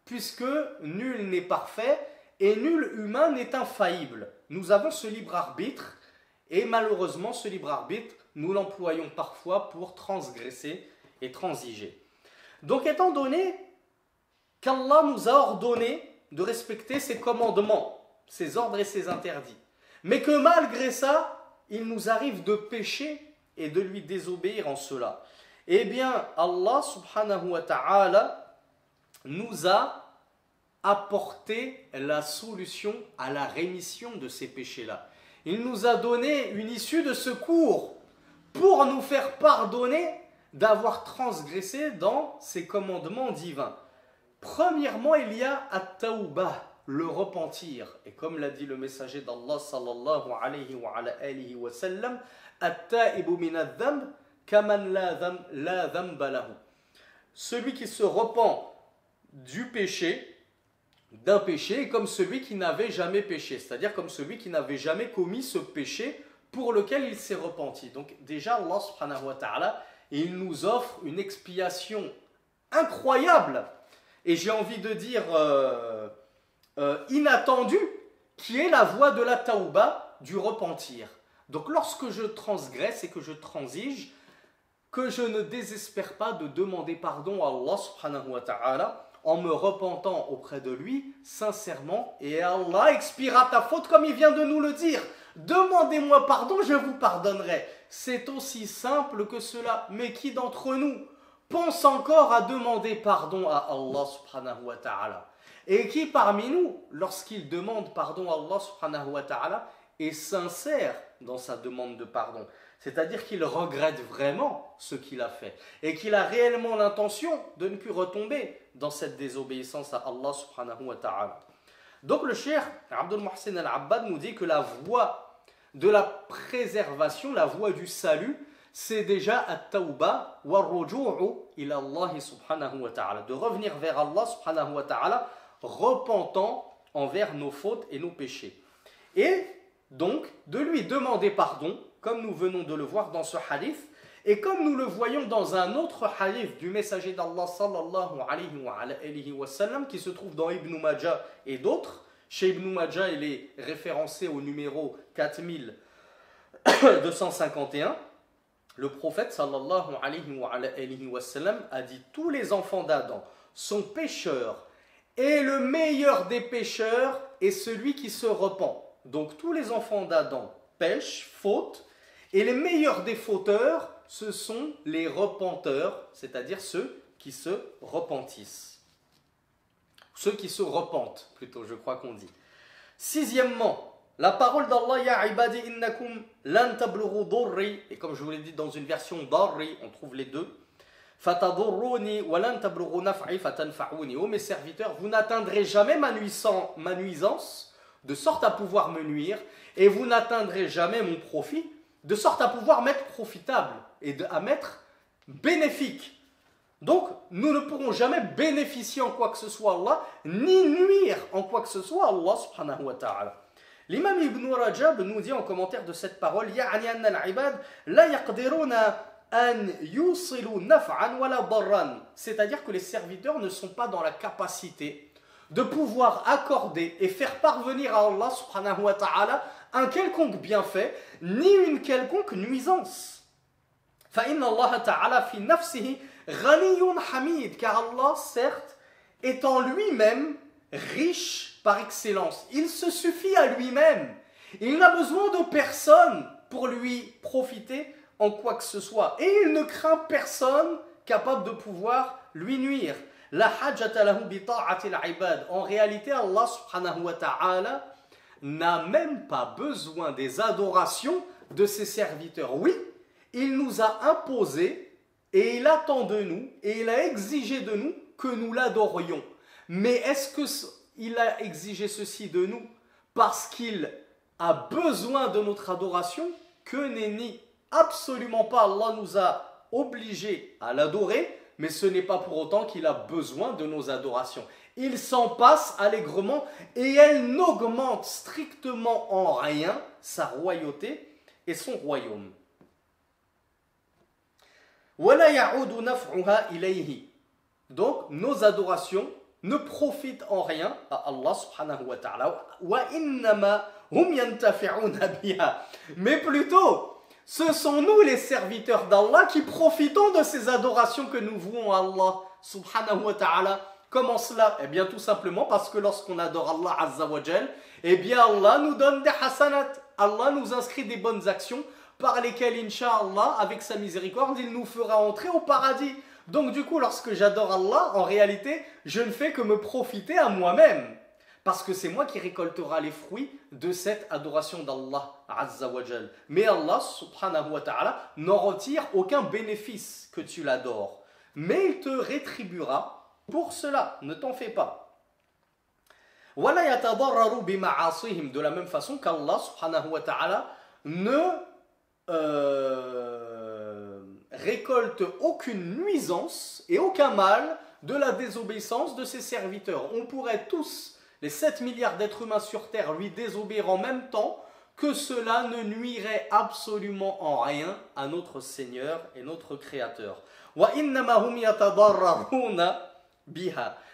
puisque nul n'est parfait, et nul humain n'est infaillible. Nous avons ce libre arbitre, et malheureusement, ce libre arbitre, nous l'employons parfois pour transgresser et transiger. Donc, étant donné qu'Allah nous a ordonné de respecter ses commandements, ses ordres et ses interdits, mais que malgré ça, il nous arrive de pécher et de lui désobéir en cela, eh bien, Allah subhanahu wa ta'ala nous a apporter la solution à la rémission de ces péchés-là. Il nous a donné une issue de secours pour nous faire pardonner d'avoir transgressé dans ses commandements divins. Premièrement, il y a at-tawbah, le repentir. Et comme l'a dit le messager d'Allah sallallahu alayhi wa sallam, at-ta'ibu min adh-dhanb kaman la dhanba lahu. Celui qui se repent du péché, d'un péché, est comme celui qui n'avait jamais péché, c'est-à-dire comme celui qui n'avait jamais commis ce péché pour lequel il s'est repenti. Donc déjà Allah subhanahu wa ta'ala, il nous offre une expiation incroyable, et j'ai envie de dire inattendue, qui est la voie de la tauba, du repentir. Donc lorsque je transgresse et que je transige, que je ne désespère pas de demander pardon à Allah subhanahu wa ta'ala, en me repentant auprès de lui, sincèrement, et Allah expiera ta faute comme il vient de nous le dire. Demandez-moi pardon, je vous pardonnerai. C'est aussi simple que cela. Mais qui d'entre nous pense encore à demander pardon à Allah subhanahu wa ta'ala? Et qui parmi nous, lorsqu'il demande pardon à Allah subhanahu wa ta'ala, est sincère dans sa demande de pardon? C'est-à-dire qu'il regrette vraiment ce qu'il a fait et qu'il a réellement l'intention de ne plus retomber dans cette désobéissance à Allah subhanahu wa ta'ala. Donc le cheikh Abdul Muhsin al-Abbad nous dit que la voie de la préservation, la voie du salut, c'est déjà at-tawba wa ruju'u ila Allah subhanahu wa ta'ala, de revenir vers Allah subhanahu wa ta'ala repentant envers nos fautes et nos péchés. Et donc de lui demander pardon, comme nous venons de le voir dans ce hadith, et comme nous le voyons dans un autre hadith du messager d'Allah sallallahu alayhi wa sallam, qui se trouve dans Ibn Majah et d'autres. Chez Ibn Majah, il est référencé au numéro 4251. Le prophète sallallahu alayhi wa sallam a dit: tous les enfants d'Adam sont pécheurs Et le meilleur des pécheurs est celui qui se repent. Donc tous les enfants d'Adam pêchent, fautent, et les meilleurs des fauteurs, ce sont les repenteurs, c'est-à-dire ceux qui se repentissent. Ceux qui se repentent, plutôt, je crois qu'on dit. Sixièmement, la parole d'Allah, Ya ibadi innakum lan tablughu durri, et comme je vous l'ai dit dans une version darri, on trouve les deux. Fatadurruni wa lan tablughu naf'i fatanfa'uni. Oh mes serviteurs, vous n'atteindrez jamais ma nuisance, de sorte à pouvoir me nuire, et vous n'atteindrez jamais mon profit, de sorte à pouvoir m'être profitable, et à m'être bénéfique. Donc, nous ne pourrons jamais bénéficier en quoi que ce soit Allah, ni nuire en quoi que ce soit Allah subhanahu wa ta'ala. L'imam Ibn Rajab nous dit en commentaire de cette parole, يعني أن العباد لا يقدرون أن يوصلوا نفعا ولا ضرا. C'est-à-dire que les serviteurs ne sont pas dans la capacité de pouvoir accorder et faire parvenir à Allah subhanahu wa ta'ala un quelconque bienfait, ni une quelconque nuisance. فإن الله تعالى في نفسه غني حميد, car Allah, certes, est en lui-même riche par excellence. Il se suffit à lui-même. Il n'a besoin de personne pour lui profiter en quoi que ce soit. Et il ne craint personne capable de pouvoir lui nuire. La hajjata lahu bi ta'ati al-ibad. En réalité, Allah subhanahu wa ta'ala n'a même pas besoin des adorations de ses serviteurs. Oui, il nous a imposé et il attend de nous et il a exigé de nous que nous l'adorions. Mais est-ce qu'il a exigé ceci de nous parce qu'il a besoin de notre adoration? Que nenni, absolument pas. Allah nous a obligés à l'adorer, mais ce n'est pas pour autant qu'il a besoin de nos adorations. Il s'en passe allègrement et elle n'augmente strictement en rien sa royauté et son royaume. Donc nos adorations ne profitent en rien à Allah subhanahu wa ta'ala. Mais plutôt, ce sont nous les serviteurs d'Allah qui profitons de ces adorations que nous vouons à Allah subhanahu wa ta'ala. Comment cela? Eh bien tout simplement parce que lorsqu'on adore Allah azza wa jal, eh bien Allah nous donne des hasanat. Allah nous inscrit des bonnes actions par lesquelles, Inch'Allah, avec sa miséricorde, il nous fera entrer au paradis. Donc du coup, lorsque j'adore Allah, en réalité, je ne fais que me profiter à moi-même. Parce que c'est moi qui récoltera les fruits de cette adoration d'Allah Azza wa Jal. Mais Allah, subhanahu wa ta'ala, n'en retire aucun bénéfice que tu l'adores. Mais il te rétribuera pour cela, ne t'en fais pas. De la même façon qu'Allah, subhanahu wa ta'ala, ne récolte aucune nuisance et aucun mal de la désobéissance de ses serviteurs. On pourrait tous, les 7 milliards d'êtres humains sur terre, lui désobéir en même temps, que cela ne nuirait absolument en rien à notre Seigneur et notre Créateur.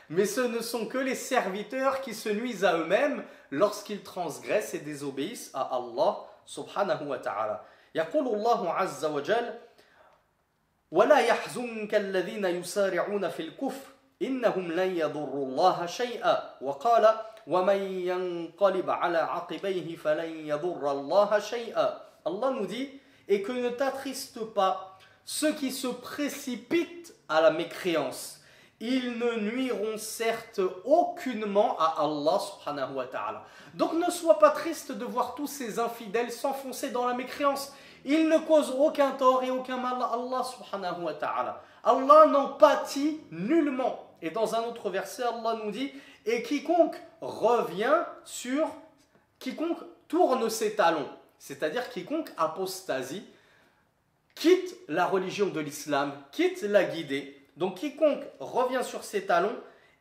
Mais ce ne sont que les serviteurs qui se nuisent à eux-mêmes lorsqu'ils transgressent et désobéissent à Allah subhanahu wa ta'ala. يقول الله عز وجل ولا يحزنك الذين يسارعون في الكفر إنهم لن يضروا الله شيئا وقال ومن ينقلب على عقبيه فلن يضر الله شيئا. Allah nous dit et que ne t'attriste pas ceux qui se précipitent à la mécréance. Ils ne nuiront certes aucunement à Allah subhanahu wa ta'ala. Donc ne sois pas triste de voir tous ces infidèles s'enfoncer dans la mécréance. Ils ne causent aucun tort et aucun mal à Allah subhanahu wa ta'ala. Allah n'en pâtit nullement. Et dans un autre verset, Allah nous dit « Et quiconque tourne ses talons, c'est-à-dire quiconque apostasie, quitte la religion de l'islam, quitte la guidée, donc quiconque revient sur ses talons,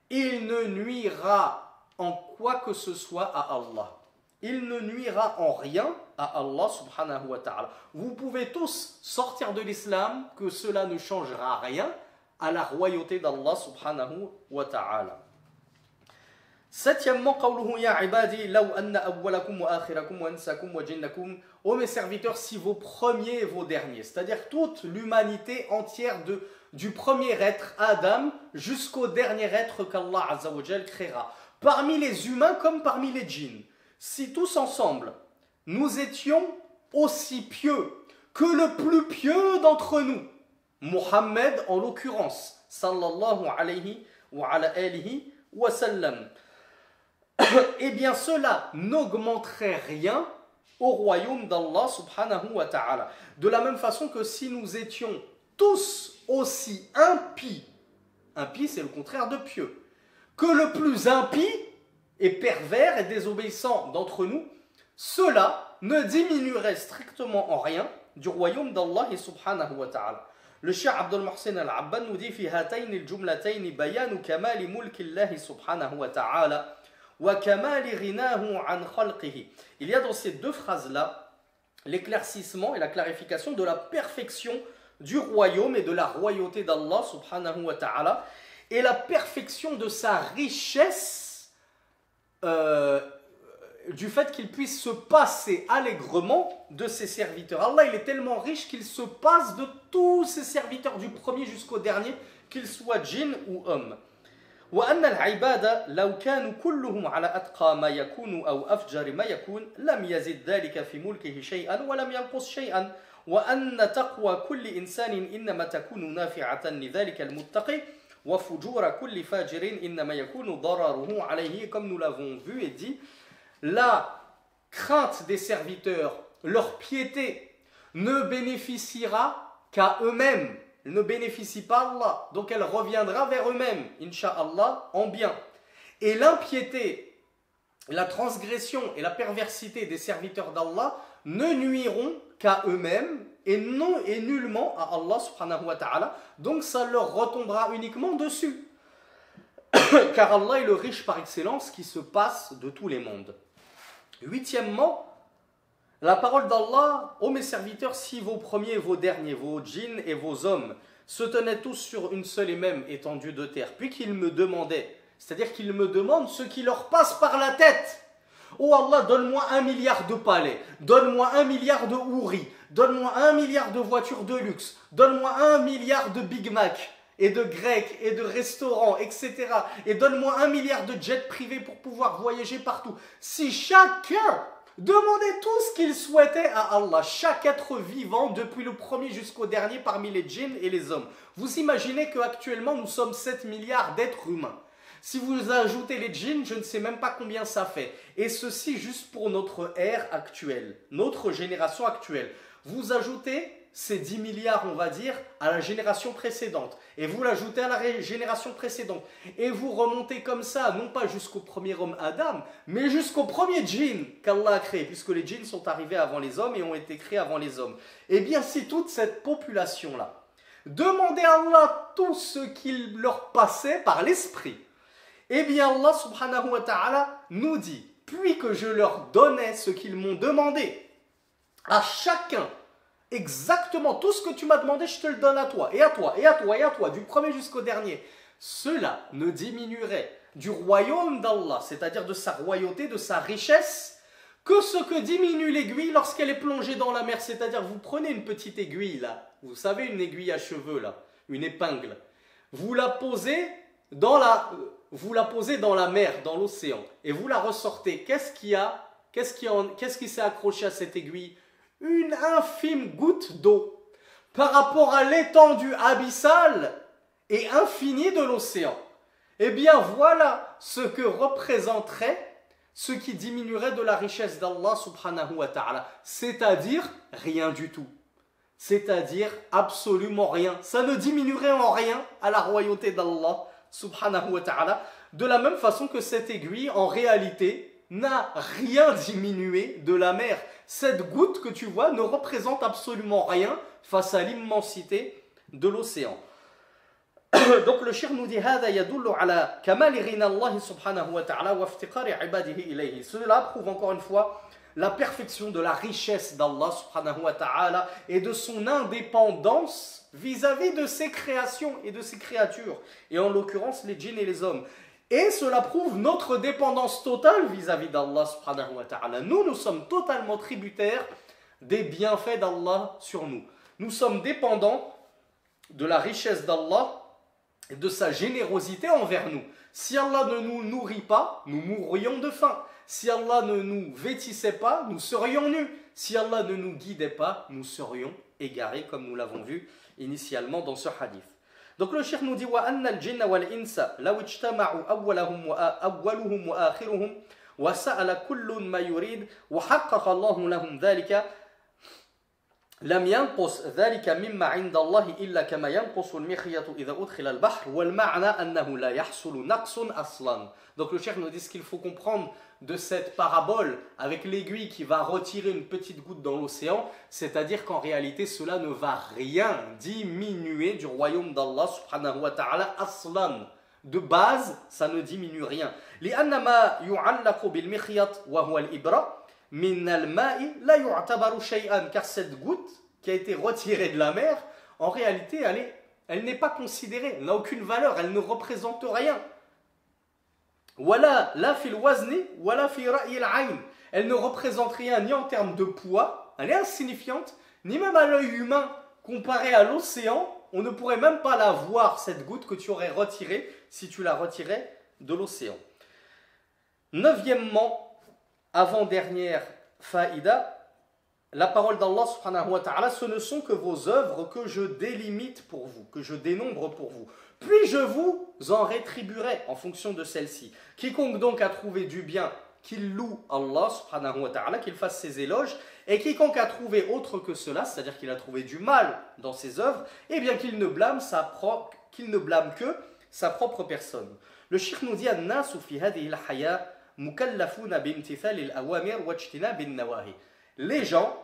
il ne nuira en quoi que ce soit à Allah. Il ne nuira en rien à Allah subhanahu wa ta'ala. Vous pouvez tous sortir de l'islam, que cela ne changera rien à la royauté d'Allah subhanahu wa ta'ala. Septièmement, قوله يا عبادي لو أن أولكم وآخركم وأنساكم وجنكم. Ô mes serviteurs, si vos premiers et vos derniers, c'est-à-dire toute l'humanité entière de du premier être, Adam, jusqu'au dernier être qu'Allah Azza wa Jal créera, parmi les humains comme parmi les djinns. Si tous ensemble, nous étions aussi pieux que le plus pieux d'entre nous, Mohammed en l'occurrence, sallallahu alayhi wa ala alihi wa sallam, eh bien cela n'augmenterait rien au royaume d'Allah subhanahu wa ta'ala. De la même façon que si nous étions tous aussi impies, impie c'est le contraire de pieux, que le plus impie et pervers et désobéissant d'entre nous, cela ne diminuerait strictement en rien du royaume d'Allah subhanahu wa ta'ala. Le Cheikh Abdul Muhsin al-Abban nous dit « Fi hatayn al-jumlatayn bayanu kamali mulki Allah subhanahu wa ta'ala wa kamali ghinahu an khalqihi » Il y a dans ces deux phrases-là l'éclaircissement et la clarification de la perfection du royaume et de la royauté d'Allah subhanahu wa ta'ala et la perfection de sa richesse du fait qu'il puisse se passer allègrement de ses serviteurs. Allah, il est tellement riche qu'il se passe de tous ses serviteurs, du premier jusqu'au dernier, qu'ils soient djinns ou hommes. وأن العباد لو كانوا كلهم على أتقى ما يكون أو أفجر ما يكون لم يزد ذلك في ملكه شيئا ولم ينقص شيئا وأن تقوى كل إنسان إنما تكون نافعة لذلك المتقي وفجور كل فاجر إنما يكون ضرره عليه. Comme nous l'avons vu et dit, la crainte des serviteurs, leur piété ne bénéficiera qu'à eux-mêmes. Elle ne bénéficie pas à Allah, donc elle reviendra vers eux-mêmes, incha'Allah, en bien. Et l'impiété, la transgression et la perversité des serviteurs d'Allah ne nuiront qu'à eux-mêmes et nullement à Allah subhanahu wa ta'ala, donc ça leur retombera uniquement dessus. Car Allah est le riche par excellence qui se passe de tous les mondes. Huitièmement, la parole d'Allah, ô mes serviteurs, si vos premiers et vos derniers, vos djinns et vos hommes, se tenaient tous sur une seule et même étendue de terre, puis qu'ils me demandaient, c'est-à-dire qu'ils me demandent ce qui leur passe par la tête. Oh Allah, donne-moi 1 milliard de palais, donne-moi 1 milliard de houris, donne-moi 1 milliard de voitures de luxe, donne-moi 1 milliard de Big Mac et de grecs et de restaurants, etc. Et donne-moi 1 milliard de jets privés pour pouvoir voyager partout. Si chacun demandait tout ce qu'il souhaitait à Allah, chaque être vivant, depuis le premier jusqu'au dernier parmi les djinns et les hommes. Vous imaginez qu'actuellement nous sommes 7 milliards d'êtres humains. Si vous ajoutez les djinns, je ne sais même pas combien ça fait. Et ceci juste pour notre ère actuelle, notre génération actuelle. Vous ajoutez ces 10 milliards, on va dire, à la génération précédente. Et vous l'ajoutez à la génération précédente. Et vous remontez comme ça, non pas jusqu'au premier homme Adam, mais jusqu'au premier djinn qu'Allah a créé, puisque les djinns sont arrivés avant les hommes et ont été créés avant les hommes. Eh bien, si toute cette population-là demandait à Allah tout ce qu'il leur passait par l'esprit, eh bien Allah subhanahu wa ta'ala nous dit, puis que je leur donnais ce qu'ils m'ont demandé, à chacun, exactement tout ce que tu m'as demandé, je te le donne à toi, et à toi, et à toi, et à toi, du premier jusqu'au dernier. Cela ne diminuerait du royaume d'Allah, c'est-à-dire de sa royauté, de sa richesse, que ce que diminue l'aiguille lorsqu'elle est plongée dans la mer. C'est-à-dire, vous prenez une petite aiguille là, vous savez, une aiguille à cheveux là, une épingle, vous la posez dans la mer, dans l'océan, et vous la ressortez. Qu'est-ce qui s'est accroché à cette aiguille? Une infime goutte d'eau par rapport à l'étendue abyssale et infinie de l'océan. Eh bien voilà ce que représenterait ce qui diminuerait de la richesse d'Allah subhanahu wa ta'ala, c'est-à-dire rien du tout, c'est-à-dire absolument rien. Ça ne diminuerait en rien à la royauté d'Allah subhanahu wa ta'ala, de la même façon que cette aiguille en réalité n'a rien diminué de la mer. Cette goutte que tu vois ne représente absolument rien face à l'immensité de l'océan. Donc le cheikh nous dit هذا يدل على كمال غنى الله سبحانه وتعالى وافتقار عباده إليه. Cela prouve encore une fois la perfection de la richesse d'Allah subhanahu wa ta'ala et de son indépendance vis-à-vis de ses créations et de ses créatures, et en l'occurrence les djinns et les hommes. Et cela prouve notre dépendance totale vis-à-vis d'Allah subhanahu wa ta'ala. Nous sommes totalement tributaires des bienfaits d'Allah sur nous. Nous sommes dépendants de la richesse d'Allah et de sa générosité envers nous. Si Allah ne nous nourrit pas, nous mourrions de faim. Si Allah ne nous vêtissait pas, nous serions nus. Si Allah ne nous guidait pas, nous serions égarés, comme nous l'avons vu initialement dans ce hadith. Donc le cheikh nous dit وَأَنَّ الْجِنَّ وَالْإِنسَ لَوْ اجْتَمَعُوا أَوَّلُهُمْ وَآخِرُهُمْ وَسَأَلَ كُلٌّ مَا يُرِيدُ وَحَقَّقَ اللَّهُ لَهُمْ ذَلِكَ لم ينقص ذلك مما عند الله إلا كما ينقص المخيط إذا أدخل البحر والمعنى أنه لا يحصل نقص أصلا. Donc le cheikh nous dit ce qu'il faut comprendre de cette parabole avec l'aiguille qui va retirer une petite goutte dans l'océan, c'est-à-dire qu'en réalité cela ne va rien diminuer du royaume d'Allah subhanahu wa ta'ala aslan. De base, ça ne diminue rien. لأن ما يعلق بالمخيط وهو الإبرة من الماء لا يعتبر شيئا, car cette goutte qui a été retirée de la mer, en réalité, elle n'est pas considérée, elle n'a aucune valeur, elle ne représente rien. ولا لا في الوزن ولا في رأي العين. Elle ne représente rien ni en termes de poids, elle est insignifiante, ni même à l'œil humain comparée à l'océan. On ne pourrait même pas la voir, cette goutte que tu aurais retirée si tu la retirais de l'océan. Neuvièmement, avant-dernière faïda, la parole d'Allah subhanahu wa ta'ala, ce ne sont que vos œuvres que je délimite pour vous, que je dénombre pour vous. Puis je vous en rétribuerai en fonction de celle-ci. Quiconque donc a trouvé du bien, qu'il loue Allah subhanahu wa ta'ala, qu'il fasse ses éloges, et quiconque a trouvé autre que cela, c'est-à-dire qu'il a trouvé du mal dans ses œuvres, eh bien qu'il ne blâme que sa propre personne. Le cheikh nous dit An-nasu fi hadhihi al-haya mukallafuna bimtithal al-awamir wa ijtinab an-nawahi. Les gens,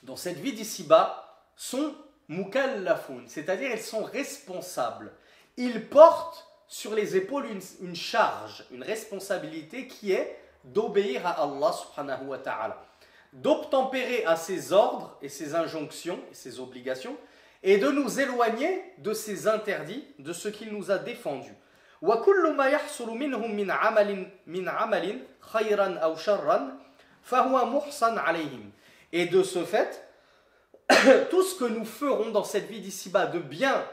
dans cette vie d'ici-bas, sont mukallafun, c'est-à-dire ils sont responsables. Ils portent sur les épaules une charge, une responsabilité qui est d'obéir à Allah subhanahu wa ta'ala, d'obtempérer à ses ordres et ses injonctions et ses obligations, et de nous éloigner de ses interdits, de ce qu'il nous a défendu. وَكُلُّ مَا يَحْصُلُ مِنْهُمْ مِنْ عَمَلٍ خَيْرًا أَوْ شَرًّا فَهُوَ مُحْصًا عَلَيْهِمْ. Et de ce fait, tout ce que nous ferons dans cette vie d'ici-bas, de bien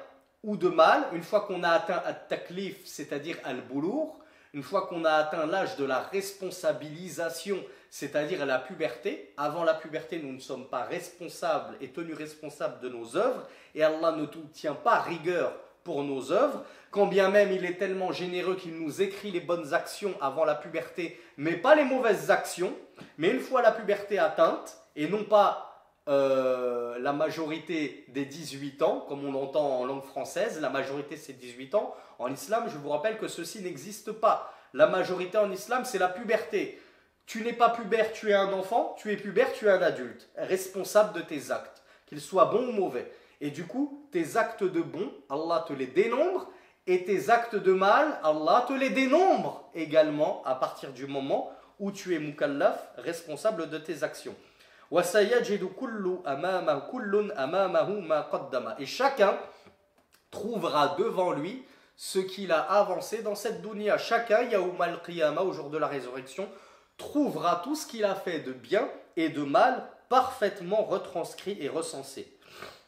ou de mal, une fois qu'on a atteint at-taklif, c'est-à-dire al-boulour, une fois qu'on a atteint l'âge de la responsabilisation, c'est-à-dire la puberté, avant la puberté, nous ne sommes pas responsables et tenus responsables de nos œuvres, et Allah ne nous tient pas rigueur pour nos œuvres, quand bien même il est tellement généreux qu'il nous écrit les bonnes actions avant la puberté, mais pas les mauvaises actions. Mais une fois la puberté atteinte, et non pas la majorité des 18 ans, comme on l'entend en langue française, la majorité c'est 18 ans. En islam, je vous rappelle que ceci n'existe pas. La majorité en islam, c'est la puberté. Tu n'es pas pubère, tu es un enfant, tu es pubère, tu es un adulte, responsable de tes actes, qu'ils soient bons ou mauvais. Et du coup, tes actes de bon, Allah te les dénombre, et tes actes de mal, Allah te les dénombre également à partir du moment où tu es mukallaf, responsable de tes actions. Et chacun trouvera devant lui ce qu'il a avancé dans cette dunya. Chacun, Yawm al-Qiyamah, au jour de la résurrection, trouvera tout ce qu'il a fait de bien et de mal parfaitement retranscrit et recensé.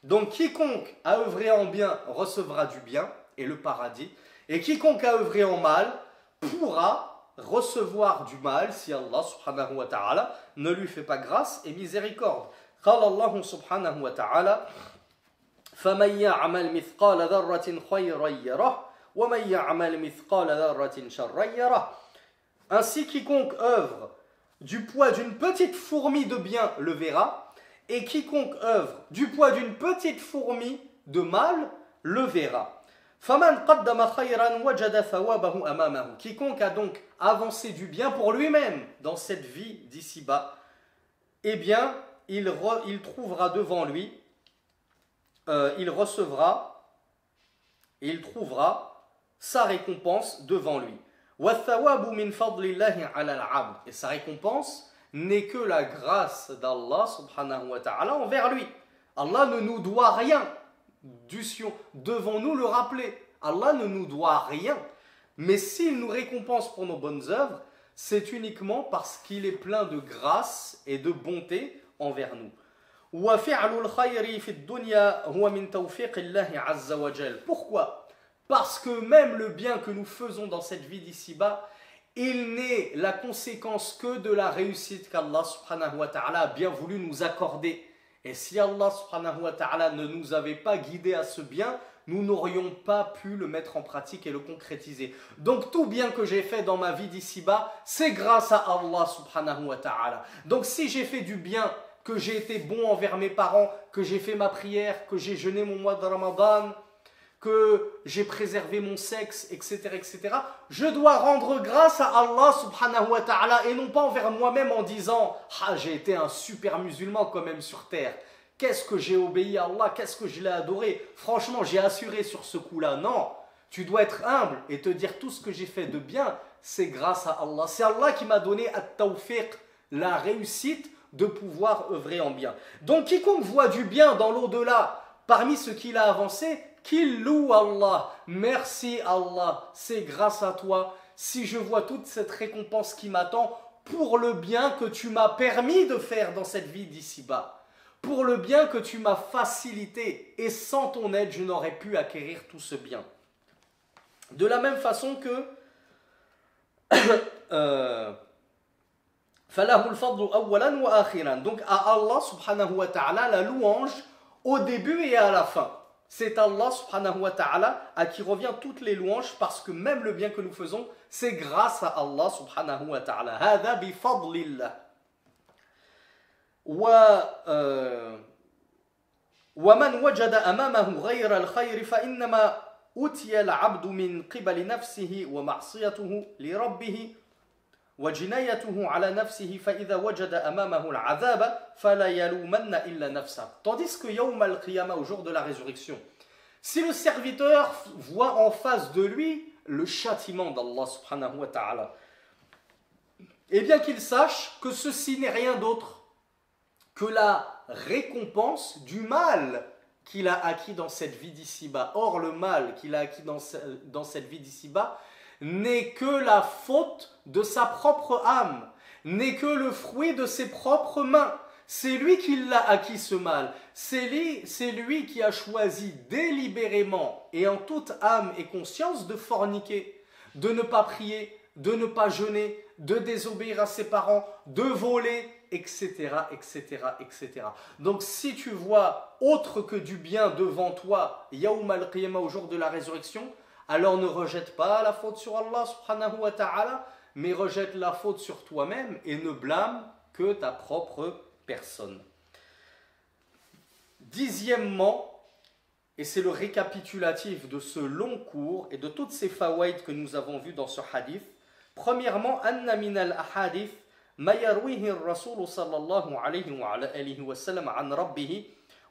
Donc quiconque a œuvré en bien recevra du bien et le paradis, et quiconque a œuvré en mal pourra recevoir du mal si Allah subhanahu wa ta'ala ne lui fait pas grâce et miséricorde. قال الله سبحانه وتعالى فمن يعمل مثقال ذرة خيرا يره ومن يعمل مثقال ذرة شرا يره. Ainsi quiconque œuvre du poids d'une petite fourmi de bien le verra, et quiconque œuvre du poids d'une petite fourmi de mal le verra. فَمَنْ قَدَّمَ خَيْرًا وَجَدَ ثَوَابَهُ أَمَامَهُ. Quiconque a donc avancé du bien pour lui-même dans cette vie d'ici-bas, eh bien, il trouvera devant lui, il recevra, et il trouvera sa récompense devant lui. وَالثَّوَابُ مِنْ فَضْلِ اللَّهِ عَلَى الْعَبْدِ. Et sa récompense n'est que la grâce d'Allah subhanahu wa ta'ala envers lui. Allah ne nous doit rien. Devons-nous le rappeler? Allah ne nous doit rien. Mais s'il nous récompense pour nos bonnes œuvres, c'est uniquement parce qu'il est plein de grâce et de bonté envers nous. وفعل الخير في الدنيا هو من توفيق الله عز وجل. Pourquoi? Parce que même le bien que nous faisons dans cette vie d'ici-bas, il n'est la conséquence que de la réussite qu'Allah subhanahu wa ta'ala a bien voulu nous accorder. Et si Allah subhanahu wa ta'ala ne nous avait pas guidés à ce bien, nous n'aurions pas pu le mettre en pratique et le concrétiser. Donc tout bien que j'ai fait dans ma vie d'ici-bas, c'est grâce à Allah subhanahu wa ta'ala. Donc si j'ai fait du bien, que j'ai été bon envers mes parents, que j'ai fait ma prière, que j'ai jeûné mon mois de Ramadan, que j'ai préservé mon sexe, etc., etc., je dois rendre grâce à Allah subhanahu wa ta'ala et non pas envers moi-même en disant « Ah, j'ai été un super musulman quand même sur terre. Qu'est-ce que j'ai obéi à Allah, qu'est-ce que je l'ai adoré. Franchement, j'ai assuré sur ce coup-là. » Non, tu dois être humble et te dire tout ce que j'ai fait de bien, c'est grâce à Allah. C'est Allah qui m'a donné at-tawfiq, la réussite de pouvoir œuvrer en bien. Donc quiconque voit du bien dans l'au-delà, parmi ce qu'il a avancé, qu'il loue Allah. Merci Allah, c'est grâce à toi si je vois toute cette récompense qui m'attend pour le bien que tu m'as permis de faire dans cette vie d'ici-bas, pour le bien que tu m'as facilité, et sans ton aide je n'aurais pu acquérir tout ce bien. De la même façon que donc à Allah subhanahu wa ta'ala la louange au début et à la fin. C'est Allah subhanahu wa ta'ala à qui revient toutes les louanges, parce que même le bien que nous faisons, c'est grâce à Allah subhanahu wa ta'ala. هذا بفضل الله. ومن وجد أمامه غير الخير فإنما أوتي العبد من قبل نفسه ومعصيته لربه وجنايته على نفسه فإذا وجد أمامه العذاب فلا يلومن إلا نفسه. Tandis que يوم القيامة, au jour de la résurrection, si le serviteur voit en face de lui le châtiment d'Allah subhanahu wa ta'ala, eh bien qu'il sache que ceci n'est rien d'autre que la récompense du mal qu'il a acquis dans cette vie d'ici-bas. Or, le mal qu'il a acquis dans cette vie d'ici-bas n'est que la faute de sa propre âme, n'est que le fruit de ses propres mains. C'est lui qui l'a acquis, ce mal. C'est lui qui a choisi délibérément et en toute âme et conscience de forniquer, de ne pas prier, de ne pas jeûner, de désobéir à ses parents, de voler, etc., etc., etc. Donc si tu vois autre que du bien devant toi, Yawm al-Qiyamah, au jour de la résurrection, alors ne rejette pas la faute sur Allah subhanahu wa ta'ala, mais rejette la faute sur toi-même et ne blâme que ta propre personne. Dixièmement, et c'est le récapitulatif de ce long cours et de toutes ces fawaïd que nous avons vus dans ce hadith. Premièrement, anna min al-ahadith ma yarwihi ar-rasul sallallahu alayhi wa ala alihi wa sallam an rabbih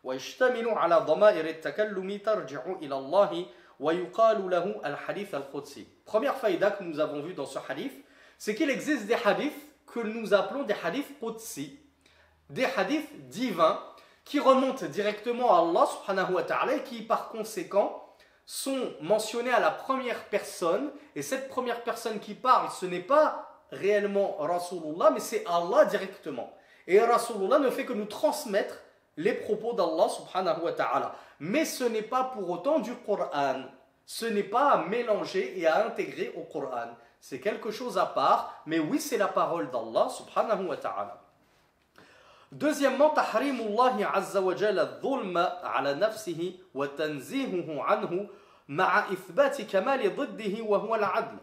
wa yashtamilu ala dhama'ir at-takallumi tarji'u ila Allah wa yuqalu lahu al-hadith al-qudsi. Première faïda que nous avons vu dans ce hadith, c'est qu'il existe des hadiths que nous appelons des hadiths qudsi, des hadiths divins qui remontent directement à Allah subhanahu wa ta'ala et qui par conséquent sont mentionnés à la première personne, et cette première personne qui parle, ce n'est pas réellement Rasulullah, mais c'est Allah directement. Et Rasulullah ne fait que nous transmettre les propos d'Allah subhanahu wa ta'ala. Mais ce n'est pas pour autant du Coran. Ce n'est pas à mélanger et à intégrer au Coran. C'est quelque chose à part, mais oui, c'est la parole d'Allah subhanahu wa ta'ala. Deuxièmement, tahrimullahi azza wa jalla al-dhulma ala nafsihi wa tanzihuhu anhu ma'a ithbati kamali dhiddihi wa huwa al-'adl.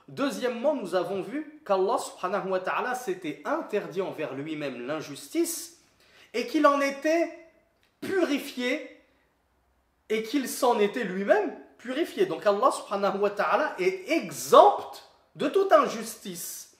Deuxièmement, nous avons vu qu'Allah subhanahu wa ta'ala s'était interdit envers lui-même l'injustice et qu'il en était purifié et qu'il s'en était lui-même purifié. Donc Allah subhanahu wa ta'ala est exempt de toute injustice.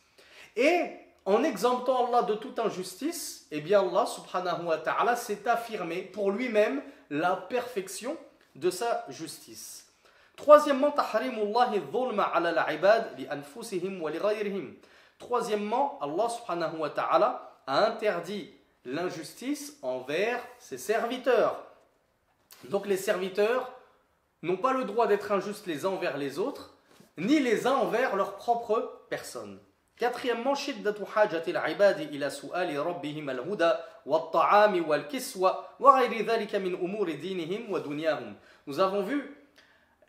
Et en exemptant Allah de toute injustice, eh bien Allah subhanahu wa ta'ala s'est affirmé pour lui-même la perfection de sa justice. Troisièmement, tahrimullahi dhulma ala al-ibad li anfusihim wa li ghayrihim. Troisièmement, Allah subhanahu wa ta'ala a interdit l'injustice envers ses serviteurs. Donc les serviteurs n'ont pas le droit d'être injustes les uns envers les autres, ni les uns envers leur propre personne. Quatrièmement, شدة حاجة العباد إلى سؤال ربهم الهدى والطعام والكسوة وغير ذلك من أمور دينهم ودنياهم. Nous avons vu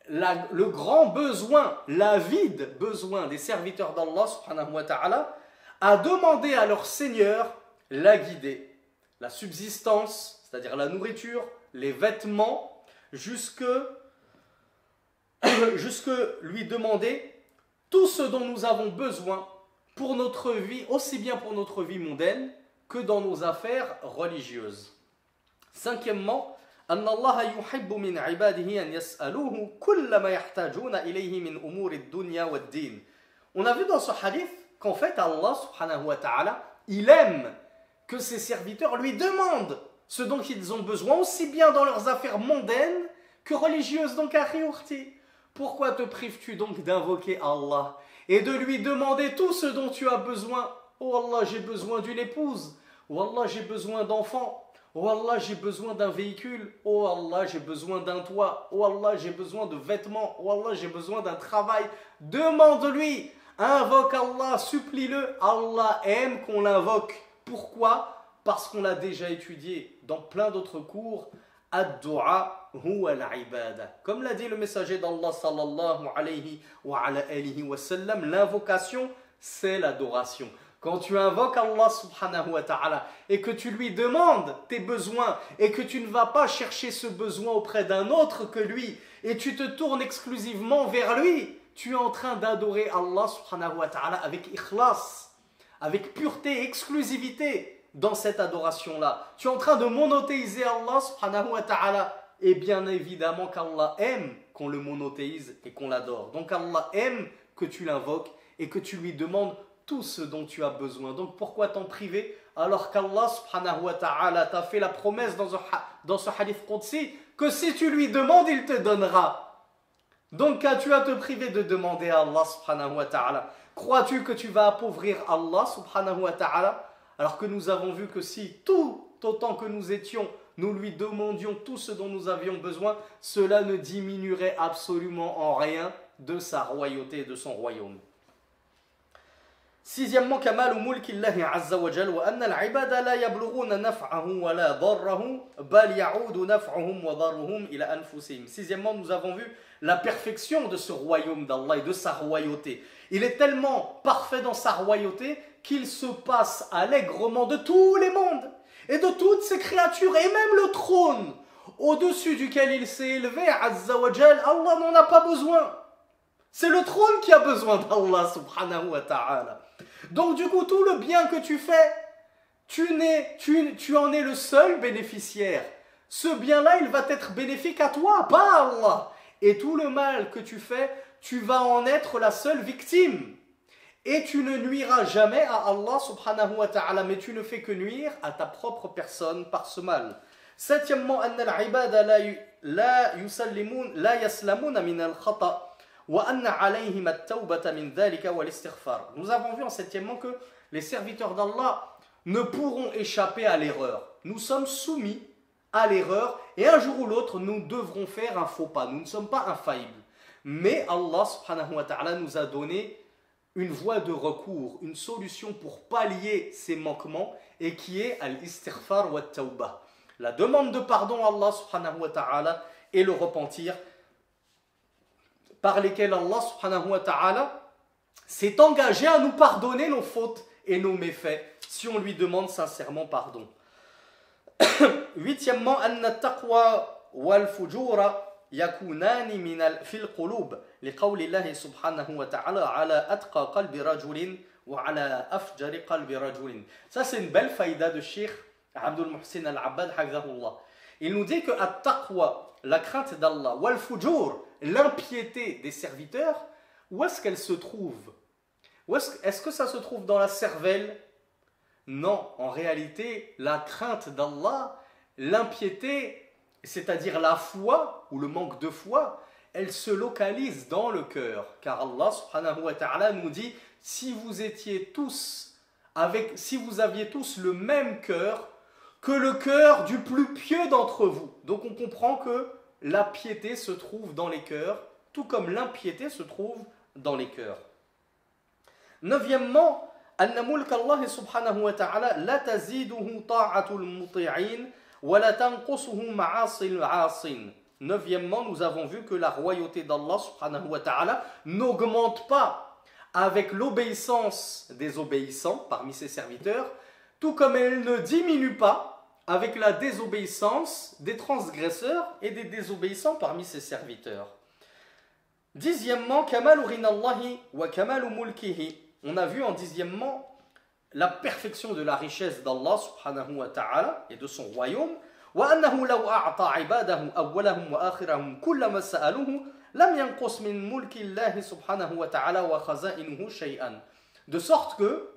le grand besoin, l'avide besoin des serviteurs d'Allah subhanahu wa ta'ala à demander à leur Seigneur la guidée, la subsistance, c'est-à-dire la nourriture, les vêtements, jusque lui demander tout ce dont nous avons besoin pour notre vie, aussi bien pour notre vie mondaine que dans nos affaires religieuses. Cinquièmement, أن الله يحب من عباده أن يسألوه كل ما يحتاجون إليه من أمور الدنيا والدين. On a vu dans ce hadith qu'en fait Allah subhanahu wa ta'ala, il aime que ses serviteurs lui demandent ce dont ils ont besoin, aussi bien dans leurs affaires mondaines que religieuses. Donc, pourquoi te prives-tu donc d'invoquer Allah et de lui demander tout ce dont tu as besoin? Oh Allah, j'ai besoin d'une épouse. Oh Allah, j'ai besoin d'enfants. Oh Allah, j'ai besoin d'un véhicule. Oh Allah, j'ai besoin d'un toit. Oh Allah, j'ai besoin de vêtements. Oh Allah, j'ai besoin d'un travail. Demande-lui. Invoque Allah, supplie-le. Allah aime qu'on l'invoque. Pourquoi? Parce qu'on l'a déjà étudié dans plein d'autres cours. Ad-du'a huwa al-ibada. Comme l'a dit le messager d'Allah sallallahu alayhi wa sallam, l'invocation, c'est l'adoration. Quand tu invoques Allah subhanahu wa ta'ala et que tu lui demandes tes besoins et que tu ne vas pas chercher ce besoin auprès d'un autre que lui et tu te tournes exclusivement vers lui, tu es en train d'adorer Allah subhanahu wa ta'ala avec ikhlas, avec pureté, exclusivité dans cette adoration-là. Tu es en train de monothéiser Allah subhanahu wa ta'ala. Et bien évidemment qu'Allah aime qu'on le monothéise et qu'on l'adore. Donc Allah aime que tu l'invoques et que tu lui demandes tout ce dont tu as besoin. Donc pourquoi t'en priver alors qu'Allah subhanahu wa ta'ala t'a fait la promesse dans ce hadith qudsi que si tu lui demandes, il te donnera. Donc qu'as-tu à te priver de demander à Allah subhanahu wa ta'ala? Crois-tu que tu vas appauvrir Allah subhanahu wa ta'ala alors que nous avons vu que si tout autant que nous étions, nous lui demandions tout ce dont nous avions besoin, cela ne diminuerait absolument en rien de sa royauté et de son royaume. Sixièmement, كمال ملك الله عز وجل وأن العباد لا يبلغون نفعه ولا ضره بل يعود نفعهم وضرهم إلى أنفسهم. Sixièmement, nous avons vu la perfection de ce royaume d'Allah et de sa royauté. Il est tellement parfait dans sa royauté qu'il se passe allègrement de tous les mondes et de toutes ces créatures et même le trône au-dessus duquel il s'est élevé, Azza wa Jal, Allah n'en a pas besoin. C'est le trône qui a besoin d'Allah subhanahu wa ta'ala. Donc du coup, tout le bien que tu fais, tu en es le seul bénéficiaire. Ce bien-là, il va être bénéfique à toi, pas à Allah. Et tout le mal que tu fais, tu vas en être la seule victime. Et tu ne nuiras jamais à Allah subhanahu wa ta'ala, mais tu ne fais que nuire à ta propre personne par ce mal. Septièmement, أن العباد لا يسلمون من الخطأ. Nous avons vu en septièmement que les serviteurs d'Allah ne pourront échapper à l'erreur. Nous sommes soumis à l'erreur et un jour ou l'autre nous devrons faire un faux pas. Nous ne sommes pas infaillibles. Mais Allah subhanahu wa ta'ala nous a donné une voie de recours, une solution pour pallier ces manquements et qui est al-istighfar wa tawbah. La demande de pardon à Allah subhanahu wa ta'ala et le repentir, par lesquels Allah subhanahu wa ta'ala s'est engagé à nous pardonner nos fautes et nos méfaits si on lui demande sincèrement pardon. Huitièmement, أن التقوى والفجور يكونان في القلوب لقول الله سبحانه وتعالى على أتقى قلب رجل وعلى أفجر قلب رجل. Ça c'est une belle faïda de Cheikh Abdul Muhsin Al-Abbad hafidhahullah. Il nous dit que at-taqwa, la crainte d'Allah, wal-fujur, l'impiété des serviteurs, où est-ce qu'elle se trouve? Est-ce que ça se trouve dans la cervelle? Non, en réalité, la crainte d'Allah, l'impiété, c'est-à-dire la foi ou le manque de foi, elle se localise dans le cœur. Car Allah subhanahu wa ta'ala nous dit, si vous aviez tous le même cœur que le cœur du plus pieux d'entre vous. Donc on comprend que la piété se trouve dans les cœurs, tout comme l'impiété se trouve dans les cœurs. Neuvièmement, أن ملك الله سبحانه وتعالى لا تزيده طاعة المطيعين ولا تنقصه معاصي العاصين. Neuvièmement, nous avons vu que la royauté d'Allah subhanahu wa ta'ala n'augmente pas avec l'obéissance des obéissants parmi ses serviteurs, tout comme elle ne diminue pas avec la désobéissance des transgresseurs et des désobéissants parmi ses serviteurs. Dixièmement, kamalu rinallahi wa kamalu mulkihi. On a vu en dixièmement la perfection de la richesse d'Allah subhanahu wa ta'ala et de son royaume. وأنه لو أعطى عباده أولهم وآخرهم كل ما سألوه لم ينقص من ملك الله سبحانه وتعالى وخزائنه شيئا. De sorte que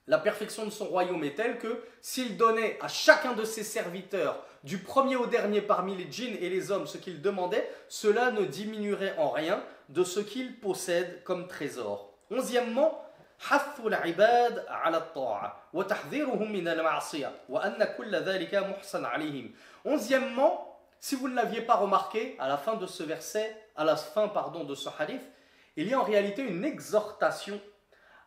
la perfection de son royaume est telle que s'il donnait à chacun de ses serviteurs, du premier au dernier parmi les djinns et les hommes, ce qu'il demandait, cela ne diminuerait en rien de ce qu'il possède comme trésor. Onzièmement, حث العباد على الطاعة وتحذيرهم من المعصية وأن كل ذلك محسن عليهم. Onzièmement, si vous ne l'aviez pas remarqué, à la fin de ce verset, à la fin de ce hadith, il y a en réalité une exhortation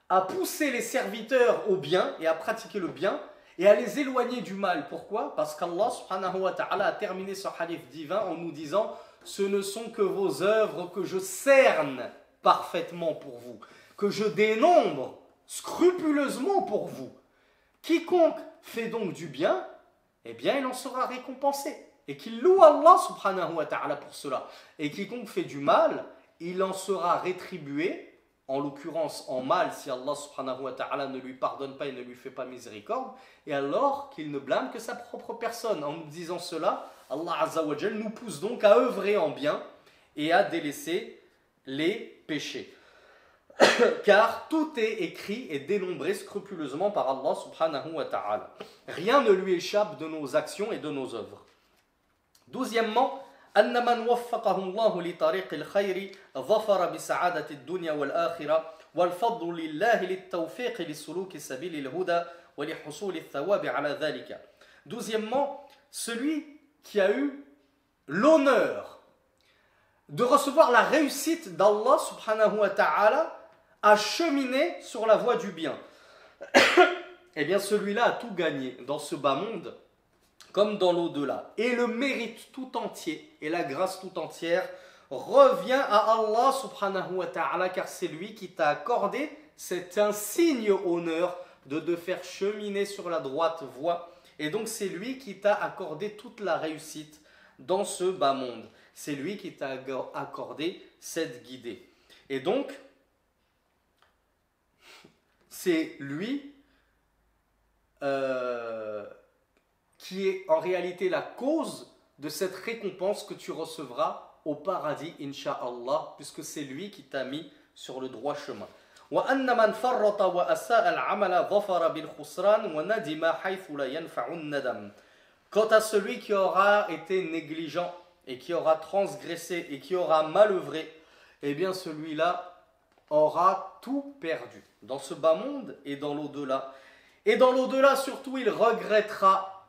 à pousser les serviteurs au bien et à pratiquer le bien et à les éloigner du mal. Pourquoi? Parce qu'Allah subhanahu wa ta'ala a terminé ce hadith divin en nous disant « Ce ne sont que vos œuvres que je cerne parfaitement pour vous, que je dénombre scrupuleusement pour vous. Quiconque fait donc du bien, eh bien il en sera récompensé. Et qu'il loue Allah subhanahu wa ta'ala pour cela. Et quiconque fait du mal, il en sera rétribué, en l'occurrence en mal si Allah subhanahu wa ta'ala ne lui pardonne pas et ne lui fait pas miséricorde, et alors qu'il ne blâme que sa propre personne. En nous disant cela, Allah azza wa jal nous pousse donc à œuvrer en bien et à délaisser les péchés. Car tout est écrit et dénombré scrupuleusement par Allah subhanahu wa ta'ala. Rien ne lui échappe de nos actions et de nos œuvres. Douzièmement, أن من وفقه الله لطريق الخير ظفر بسعادة الدنيا والآخرة والفضل لله للتوفيق لسلوك سبيل الهدى ولحصول الثواب على ذلك. Douzièmement, celui qui a eu l'honneur de recevoir la réussite d'Allah subhanahu wa ta'ala à cheminer sur la voie du bien. Eh bien celui-là a tout gagné dans ce bas monde comme dans l'au-delà. Et le mérite tout entier et la grâce tout entière revient à Allah subhanahu wa ta'ala, car c'est lui qui t'a accordé cet insigne honneur de te faire cheminer sur la droite voie. Et donc c'est lui qui t'a accordé toute la réussite dans ce bas monde. C'est lui qui t'a accordé cette guidée. Et donc, c'est lui qui est en réalité la cause de cette récompense que tu recevras au paradis, incha'Allah, puisque c'est lui qui t'a mis sur le droit chemin. وَأَنَّ مَنْ فَرَّطَ وَأَسَاءَ الْعَمَلَ ظَفَرَ بِالْخُسْرَانِ وَنَدِمَ حَيْثُ لَا يَنْفَعُ النَّدَمِ. Quant à celui qui aura été négligent et qui aura transgressé et qui aura mal œuvré, eh bien celui-là aura tout perdu dans ce bas monde et dans l'au-delà. Et dans l'au-delà surtout, il regrettera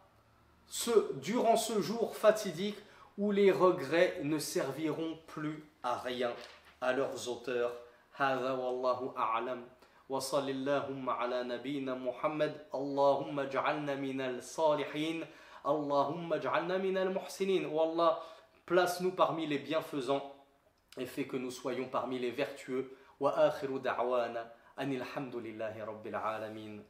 durant ce jour fatidique où les regrets ne serviront plus à rien à leurs auteurs. هذا والله أعلم وصل اللهم على نبينا محمد اللهم اجعلنا من الصالحين اللهم اجعلنا من المحسنين. Wallah, place-nous parmi les bienfaisants et fais que nous soyons parmi les vertueux. وآخر دعوانا أن الحمد لله رب العالمين.